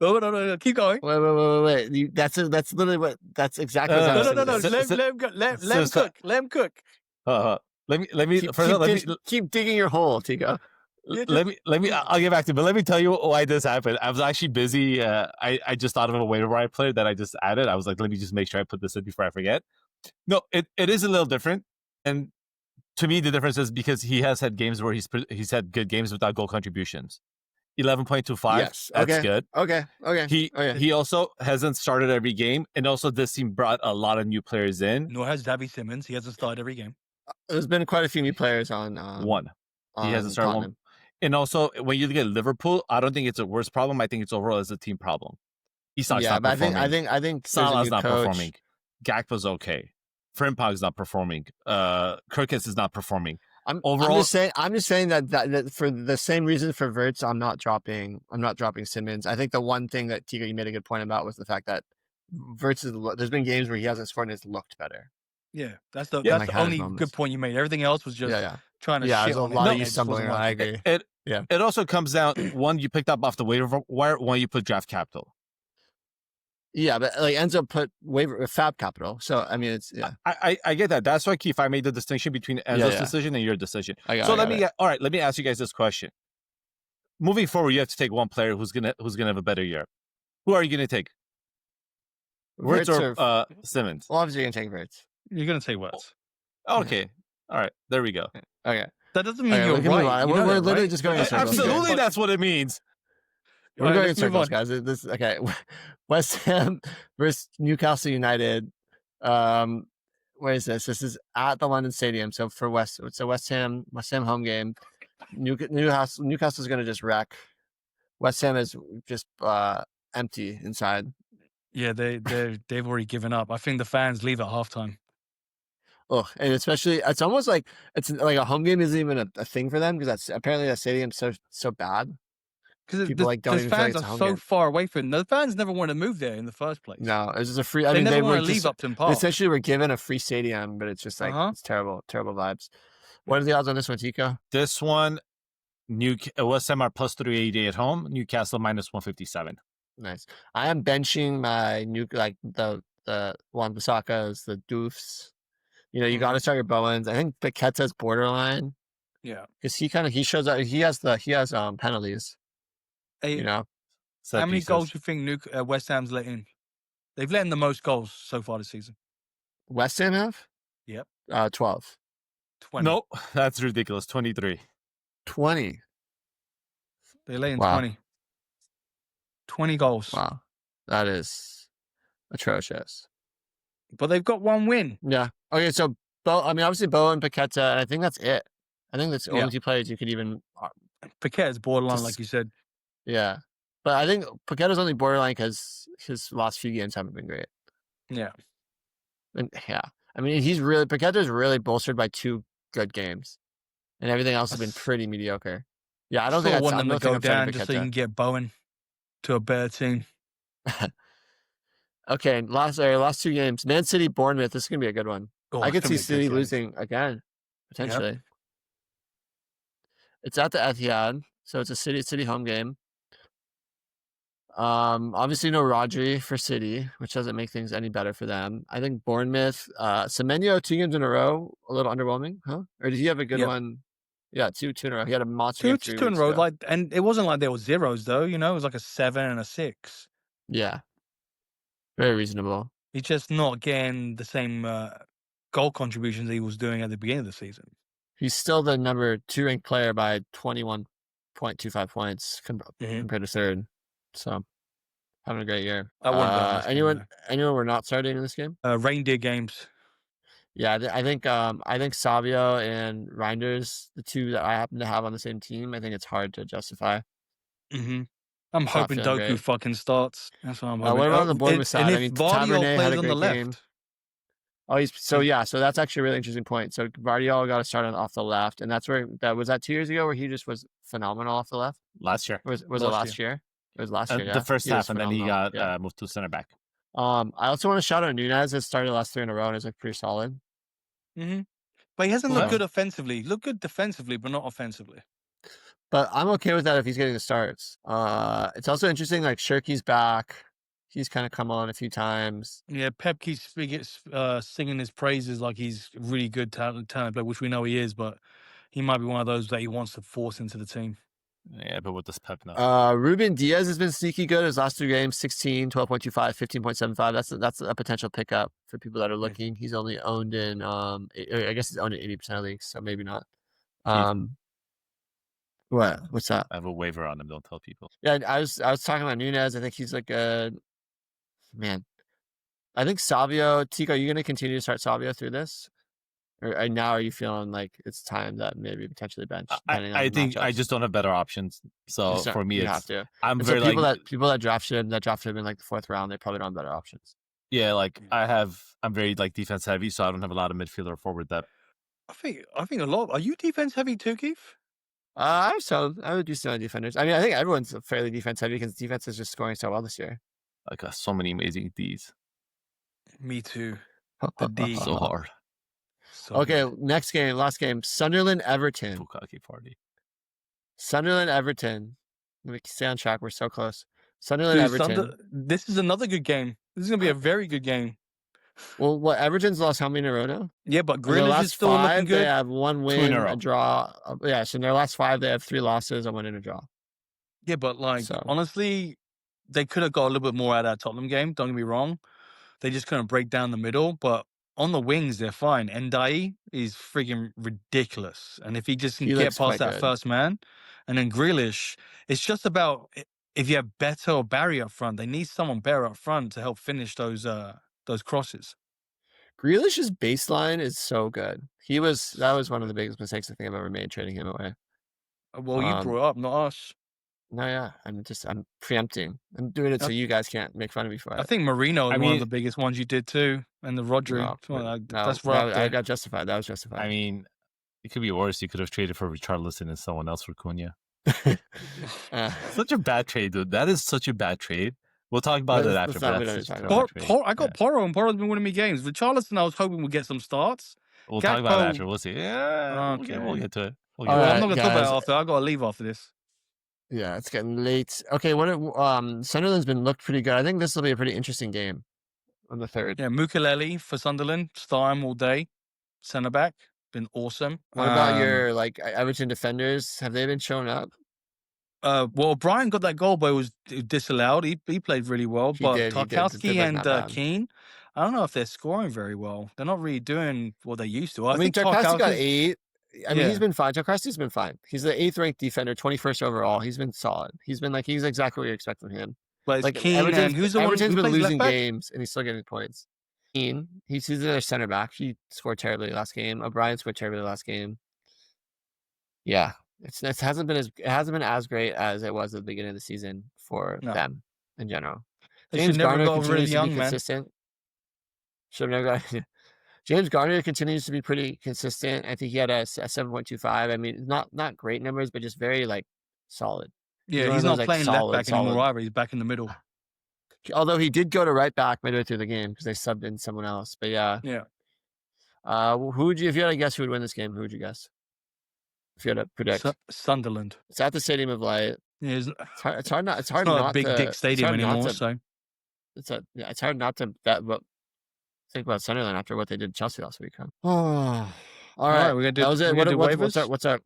Speaker 2: No. Keep going.
Speaker 1: Wait. That's literally what. That's exactly.
Speaker 2: No. Let him go. Let him cook. Let him cook.
Speaker 3: Let me
Speaker 1: keep digging your hole, Tico.
Speaker 3: Let me. I'll get back to you, but let me tell you why this happened. I was actually busy. I just thought of a waiver wire player that I just added. I was like, let me just make sure I put this in before I forget. No, it is a little different, and to me, the difference is because he has had games where he's had good games without goal contributions. 11.25.
Speaker 1: Yes,
Speaker 3: that's good.
Speaker 1: Okay.
Speaker 3: He also hasn't started every game, and also this team brought a lot of new players in.
Speaker 2: Nor has Xavi Simmons. He hasn't started every game.
Speaker 1: There's been quite a few new players on
Speaker 3: one. He hasn't started one. And also, when you look at Liverpool, I don't think it's a worse problem. I think it's overall as a team problem. Isak's not performing.
Speaker 1: I think
Speaker 3: Salah's not performing. Gakpo's okay. Frimpong's not performing. Kirkis is not performing.
Speaker 1: I'm just saying that for the same reason for Wirtz, I'm not dropping Simmons. I think the one thing that Tico, you made a good point about was the fact that Wirtz there's been games where he hasn't scored and it's looked better.
Speaker 2: Yeah, that's the only good point you made. everything else was just trying to shit on
Speaker 1: a lot of you stumbling around. I agree.
Speaker 3: It also comes down, one you picked up off the waiver wire, one you put draft capital.
Speaker 1: Yeah, but like ends up put waiver fab capital. So I mean, it's
Speaker 3: I get that. That's why, Keith, I made the distinction between Enzo's decision and your decision. Let me ask you guys this question. Moving forward, you have to take one player who's gonna have a better year. Who are you gonna take? Wirtz or Simmons?
Speaker 1: Well, obviously you're gonna take Wirtz.
Speaker 2: You're gonna take Wirtz.
Speaker 3: Okay. All right. There we go.
Speaker 1: Okay.
Speaker 2: That doesn't mean you're right.
Speaker 1: We're literally just going in circles.
Speaker 3: Absolutely, that's what it means.
Speaker 1: We're going in circles, guys. Okay. West Ham versus Newcastle United. Where is this? This is at the London Stadium. So for it's a West Ham home game. Newcastle's going to just wreck. West Ham is just empty inside.
Speaker 2: Yeah, they've already given up. I think the fans leave at halftime.
Speaker 1: Oh, and especially it's almost like it's like a home game isn't even a thing for them because apparently that stadium's so bad.
Speaker 2: Because people don't even fans are so far away from them. The fans never want to move there in the first place.
Speaker 1: No, it was just a free.
Speaker 2: They never want to leave Upton Park.
Speaker 1: Essentially, we're given a free stadium, but it's just like it's terrible vibes. What are the odds on this one, Tico?
Speaker 3: This one, West Ham are plus 380 at home. Newcastle minus 157.
Speaker 1: Nice. I am benching my the Wan-Bissakas, the Doofs. You know, you got to start your Bowens. I think Paqueta's borderline.
Speaker 2: Yeah,
Speaker 1: because he shows up. He has penalties. You know,
Speaker 2: how many goals do you think West Ham's let in? They've let in the most goals so far this season.
Speaker 1: West Ham have?
Speaker 2: Yep.
Speaker 1: 12.
Speaker 3: 20. Nope, that's ridiculous. 23.
Speaker 1: 20.
Speaker 2: They let in 20. 20 goals.
Speaker 1: Wow, that is atrocious.
Speaker 2: But they've got one win.
Speaker 1: Yeah. Okay, so obviously Bo and Paqueta, and I think that's it. I think that's the only two players you could even.
Speaker 2: Paqueta's borderline, like you said.
Speaker 1: Yeah, but I think Paqueta's only borderline because his last few games haven't been great.
Speaker 2: Yeah.
Speaker 1: And I mean, Paqueta's really bolstered by 2 good games, and everything else has been pretty mediocre. Yeah, I don't think I
Speaker 2: want them to go down just so you can get Bowen to a better team.
Speaker 1: Okay, last 2 games. Man City, Bournemouth. This is gonna be a good one. I could see City losing again, potentially. Yep. It's at the Etihad, so it's a City home game. Obviously no Rodri for City, which doesn't make things any better for them. I think Bournemouth, Semenyo 2 games in a row, a little underwhelming, huh? Or did he have a good one? Yeah, 2 in a row. He had a monster.
Speaker 2: 2 in a row, and it wasn't like there were zeros though. You know, it was like a 7 and a 6.
Speaker 1: Yeah, very reasonable.
Speaker 2: He's just not getting the same goal contributions he was doing at the beginning of the season. He's
Speaker 1: still the number 2 ranked player by 21.25 points compared to 3rd. So having a great year. Anyone we're not starting in this game?
Speaker 2: Reindeer games.
Speaker 1: Yeah, I think Savio and Reijnders, the 2 that I happen to have on the same team, I think it's hard to justify.
Speaker 2: Mm-hmm. I'm
Speaker 1: not
Speaker 2: hoping
Speaker 1: feeling
Speaker 2: Doku
Speaker 1: great.
Speaker 2: fucking starts. That's what I'm hoping.
Speaker 1: What about on the Bournemouth side?
Speaker 2: And
Speaker 1: I
Speaker 2: if
Speaker 1: mean,
Speaker 2: Vardiol
Speaker 1: Tavernier
Speaker 2: plays
Speaker 1: had a
Speaker 2: on the
Speaker 1: great
Speaker 2: left,
Speaker 1: game. Oh, so that's actually a really interesting point. So Vardiol got to start off the left, and that's where that was 2 years ago where he just was phenomenal off the left.
Speaker 3: Last year.
Speaker 1: Was it last year? It was last year. Yeah.
Speaker 3: The first
Speaker 1: He was
Speaker 3: half, and then he
Speaker 1: phenomenal.
Speaker 3: got moved to center back.
Speaker 1: I also want to shout out Nunez. Has started the last 3 in a row and is like pretty solid.
Speaker 2: But he hasn't looked good offensively. Looked good defensively, but not offensively.
Speaker 1: But I'm okay with that if he's getting the starts. It's also interesting. Like Shirky's back. He's kind of come on a few times.
Speaker 2: Yeah, Pep keeps singing his praises like he's really good talent player, which we know he is. But he might be one of those that he wants to force into the team.
Speaker 3: Yeah, but what does Pep know?
Speaker 1: Ruben Diaz has been sneaky good. His last 3 games, 16, 12.25, 15.75. That's a potential pickup for people that are looking. He's only owned in I guess he's owned in 80% of leagues, so maybe not. What's that?
Speaker 3: I have a waiver on him. Don't tell people.
Speaker 1: Yeah, I was talking about Nunez. I think he's like a man. I think Savio, Tico, are you going to continue to start Savio through this? Or now are you feeling like it's time that maybe potentially bench?
Speaker 3: I think I just don't have better options. So for me,
Speaker 1: have to.
Speaker 3: I'm
Speaker 1: and
Speaker 3: very
Speaker 1: so people that drafted him in like the 4th round, they probably don't have better options.
Speaker 3: Yeah, like I'm very like defense heavy, so I don't have a lot of midfielder or forward depth.
Speaker 2: I think a lot. Are you defense heavy too, Keith?
Speaker 1: I would do some defenders. I mean, I think everyone's fairly defense heavy because defense is just scoring so well this year.
Speaker 3: I got so many amazing Ds.
Speaker 2: Me too. The D.
Speaker 3: So hard.
Speaker 2: So
Speaker 1: okay,
Speaker 2: good.
Speaker 1: last game. Sunderland Everton.
Speaker 3: Bukaki party.
Speaker 1: Sunderland Everton. Let me stay on track. We're so close. Sunderland Everton.
Speaker 2: This is another good game. This is gonna be a very good game.
Speaker 1: Well, Everton's lost how many in a row now?
Speaker 2: Yeah, but Grealish is still looking good.
Speaker 1: They have 1 win, a draw. Yeah, so in their last 5, they have 3 losses, a win and a draw.
Speaker 2: Yeah, but honestly, they could have got a little bit more out of that Tottenham game. Don't get me wrong. They just couldn't break down the middle, but on the wings, they're fine. Ndai is freaking ridiculous. And if he just can get past that first man, and then Grealish, it's just about if you have better or Barry up front, they need someone better up front to help finish those crosses.
Speaker 1: Grealish's baseline is so good. That was one of the biggest mistakes I think I've ever made, trading him away.
Speaker 2: Well, you brought it up, not us.
Speaker 1: No, yeah. I'm preempting. I'm doing it so you guys can't make fun of me for it.
Speaker 2: I think Marino is one of the biggest ones you did too. And the Rodri. That's right.
Speaker 1: I got justified. That was justified.
Speaker 3: I mean, it could be worse. You could have traded for Richarlison and someone else for Cunha. Such a bad trade, dude. That is such a bad trade. We'll talk about it after.
Speaker 2: I got Porro, and Porro's been winning me games. Richarlison, I was hoping would get some starts.
Speaker 3: We'll talk about it after. We'll see. Yeah,
Speaker 2: okay.
Speaker 3: We'll get to it.
Speaker 1: I'm
Speaker 2: not going to talk about it after. I got to leave after this.
Speaker 1: Yeah, it's getting late. Okay, Sunderland's been looked pretty good. I think this will be a pretty interesting game on the 3rd.
Speaker 2: Yeah, Mukalele for Sunderland. Start him all day. Centre back. Been awesome.
Speaker 1: What about your Everton defenders? Have they been showing up?
Speaker 2: Well, Brian got that goal, but it was disallowed. He played really well. But Tarkowski and Keane, I don't know if they're scoring very well. They're not really doing what they used to. I think
Speaker 1: Tarkowski got 8. I mean, he's been fine. Tarkowski's been fine. He's the 8th ranked defender, 21st overall. He's been solid. He's exactly what you expect from him.
Speaker 2: But it's Keane and who's the one who's
Speaker 1: been losing games and he's still getting points. Keane, he's their center back. He scored terribly last game. O'Brien scored terribly last game. Yeah, it hasn't been as great as it was at the beginning of the season for them in general.
Speaker 2: James Garner continues to be consistent.
Speaker 1: Should have never got. James Garner continues to be pretty consistent. I think he had a 7.25. I mean, not great numbers, but just very solid.
Speaker 2: Yeah, he's not playing left back anymore either. He's back in the middle.
Speaker 1: Although he did go to right back midway through the game because they subbed in someone else. But yeah. If you had to guess who would win this game, who would you guess? If you had to predict,
Speaker 2: Sunderland.
Speaker 1: It's at the Stadium of Light.
Speaker 2: Yeah,
Speaker 1: it's hard not. It's hard
Speaker 2: not
Speaker 1: not
Speaker 2: a big dick stadium anymore.
Speaker 1: It's hard not to bet. But think about Sunderland after what they did to Chelsea last week. Huh? All right,
Speaker 2: we're gonna do.
Speaker 1: That was it.
Speaker 2: Waivers?
Speaker 1: What's our?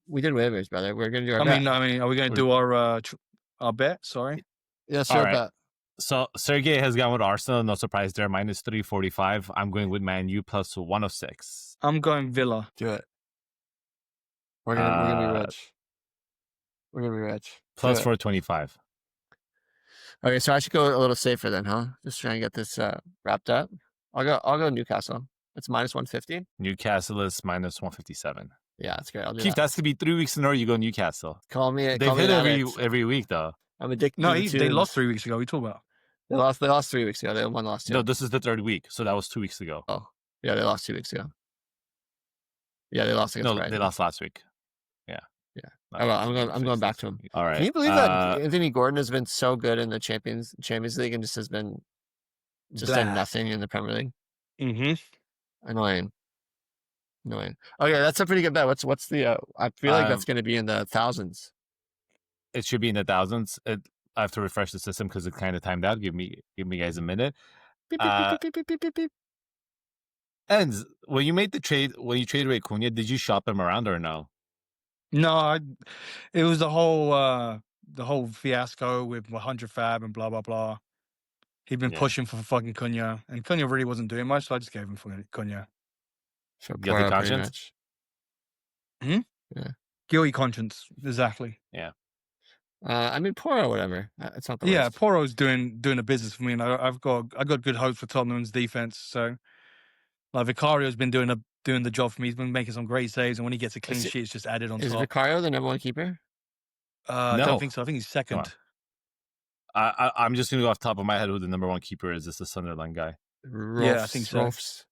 Speaker 1: We did waivers, brother. We're gonna do our.
Speaker 2: I mean, are we gonna do our bet? Sorry.
Speaker 1: Yeah, sure. Bet.
Speaker 3: So Sergey has gone with Arsenal. No surprise there. -345. I'm going with Man U plus 106.
Speaker 2: I'm going Villa.
Speaker 1: Do it. We're gonna be rich. We're gonna be rich.
Speaker 3: Plus 425.
Speaker 1: Okay, so I should go a little safer then, huh? Just trying to get this wrapped up. I'll go Newcastle. It's -150.
Speaker 3: Newcastle is -157.
Speaker 1: Yeah, that's great. I'll do
Speaker 3: Keith, that's to be 3 weeks in a row you go Newcastle.
Speaker 1: Call me.
Speaker 3: They've hit every week though.
Speaker 1: I'm addicted
Speaker 2: No,
Speaker 1: to the
Speaker 2: they lost
Speaker 1: tunes.
Speaker 2: 3 weeks ago. What are you talking about?
Speaker 1: They lost 3 weeks ago. They won last 2.
Speaker 3: No, this is the 3rd week, so that was 2 weeks ago.
Speaker 1: Oh, yeah, they lost 2 weeks ago. Yeah, they lost against
Speaker 3: No,
Speaker 1: Brighton.
Speaker 3: they lost last week. Yeah.
Speaker 1: Yeah. Oh, well, I'm going back to him.
Speaker 3: All right.
Speaker 1: Can you believe that Anthony Gordon has been so good in the Champions League and just has been done nothing in the Premier League?
Speaker 2: Mm-hmm.
Speaker 1: Annoying. Okay, that's a pretty good bet. What's the? I feel like that's going to be in the thousands.
Speaker 3: It should be in the thousands. I have to refresh the system because it kind of timed out. Give me guys a minute.
Speaker 1: Beep, beep, beep, beep, beep, beep, beep.
Speaker 3: And when you made the trade, when you traded away Cunha, did you shop him around or no?
Speaker 2: No, it was the whole fiasco with 100 fab and blah blah blah. He'd been pushing for fucking Cunha, and Cunha really wasn't doing much, so I just gave him for Cunha.
Speaker 1: So
Speaker 3: Guilty conscience.
Speaker 1: Yeah.
Speaker 2: Guilty conscience, exactly.
Speaker 3: Yeah.
Speaker 1: I mean, Poro, whatever. It's not the worst.
Speaker 2: Yeah, Poro's doing a business for me, and I got good hopes for Tottenham's defense. So, like Vicario's been doing the job for me. He's been making some great saves, and when he gets a clean sheet, it's just added on top.
Speaker 1: Is Vicario the number 1 keeper?
Speaker 2: I don't think so. I think he's second.
Speaker 3: I'm just gonna go off the top of my head who the number 1 keeper is. It's the Sunderland guy.
Speaker 2: Yeah, I think so.
Speaker 1: Rolfs.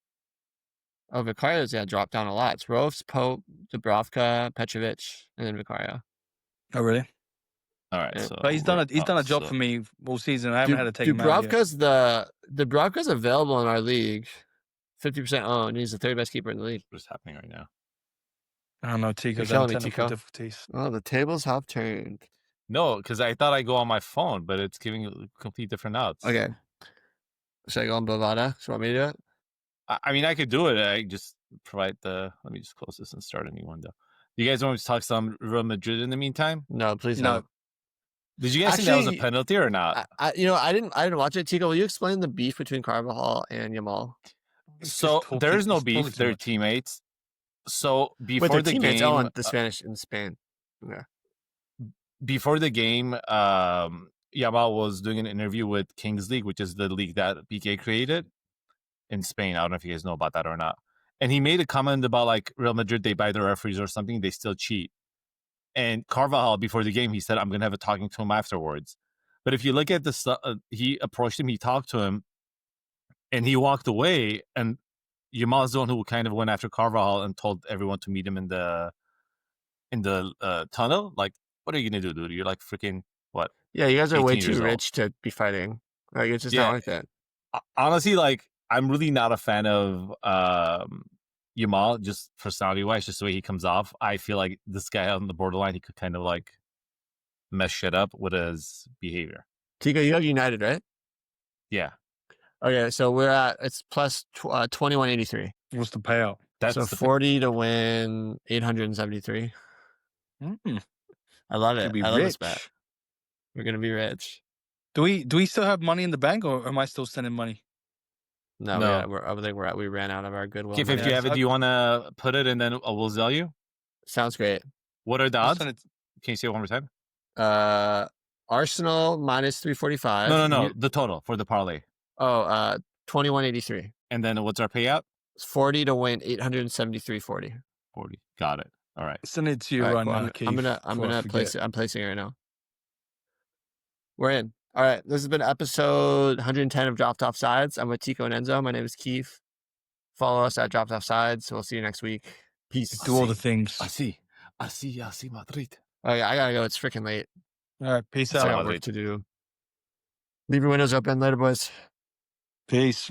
Speaker 1: Oh, Vicario's dropped down a lot. It's Rolfs, Pope, Dubravka, Petrovic, and then Vicario.
Speaker 2: Oh, really?
Speaker 3: All right,
Speaker 1: Yeah.
Speaker 3: so
Speaker 2: But he's done a job for me all season. I haven't had to take him out yet.
Speaker 1: Dubravka's available in our league. 50% owned. He's the 3rd best keeper in the league.
Speaker 3: What's happening right now?
Speaker 2: I don't know, Tico's
Speaker 1: telling me,
Speaker 2: having technical
Speaker 1: Tico.
Speaker 2: difficulties.
Speaker 1: Oh, the tables have turned.
Speaker 3: No, because I thought I go on my phone, but it's giving complete different outs.
Speaker 1: Okay. Should I go on Bovada? Do you want me to do it?
Speaker 3: I mean, I could do it. I just provide the. Let me just close this and start a new window. You guys want me to talk some Real Madrid in the meantime?
Speaker 1: No, please
Speaker 2: No.
Speaker 1: no.
Speaker 3: Did you guys think that was a penalty or not?
Speaker 1: I didn't watch it. Tico, will you explain the beef between Carvajal and Yamal?
Speaker 3: So there is no beef. They're teammates. So before the game,
Speaker 1: in Spain. Yeah.
Speaker 3: Before the game, Yamal was doing an interview with Kings League, which is the league that PK created in Spain. I don't know if you guys know about that or not. And he made a comment about like Real Madrid, they buy the referees or something, they still cheat. And Carvajal, before the game, he said, I'm going to have a talking to him afterwards. But if you look at he approached him, he talked to him, and he walked away. And Yamal is the one who kind of went after Carvajal and told everyone to meet him in the tunnel. Like, what are you going to do, dude? You're like freaking, what?
Speaker 1: Yeah, you guys are way too rich to be fighting. Like, it's just not like that.
Speaker 3: Honestly, like, I'm really not a fan of Yamal, just personality-wise, just the way he comes off. I feel like this guy on the borderline, he could kind of like mess shit up with his behavior.
Speaker 1: Tico, you have United, right?
Speaker 3: Yeah.
Speaker 1: Okay, so it's plus 2183.
Speaker 2: What's the payout?
Speaker 1: That's so 40 to win 873. I love it. I love this bet. We're gonna be rich.
Speaker 2: Do we still have money in the bank, or am I still sending money?
Speaker 1: No. We ran out of our goodwill.
Speaker 3: If you have it, do you want to put it and then we'll sell you?
Speaker 1: Sounds great.
Speaker 3: What are the odds? Can you say it one more time?
Speaker 1: Arsenal minus 345.
Speaker 3: No. The total for the parlay.
Speaker 1: 2183.
Speaker 3: And then what's our payout?
Speaker 1: It's 40 to win 873.40.
Speaker 3: 40. Got it. All right.
Speaker 2: Send it to you right now.
Speaker 1: I'm gonna place it. I'm placing it right now. We're in. All right. This has been episode 110 of Dropped Off Sides. I'm with Tico and Enzo. My name is Keith. Follow us at Dropped Off Sides. We'll see you next week. Peace.
Speaker 2: Do all the things.
Speaker 3: I see Madrid.
Speaker 1: Oh yeah, I gotta go. It's freaking late.
Speaker 2: All right. Peace out.
Speaker 1: I got work to do. Leave your windows open. Later, boys.
Speaker 2: Peace.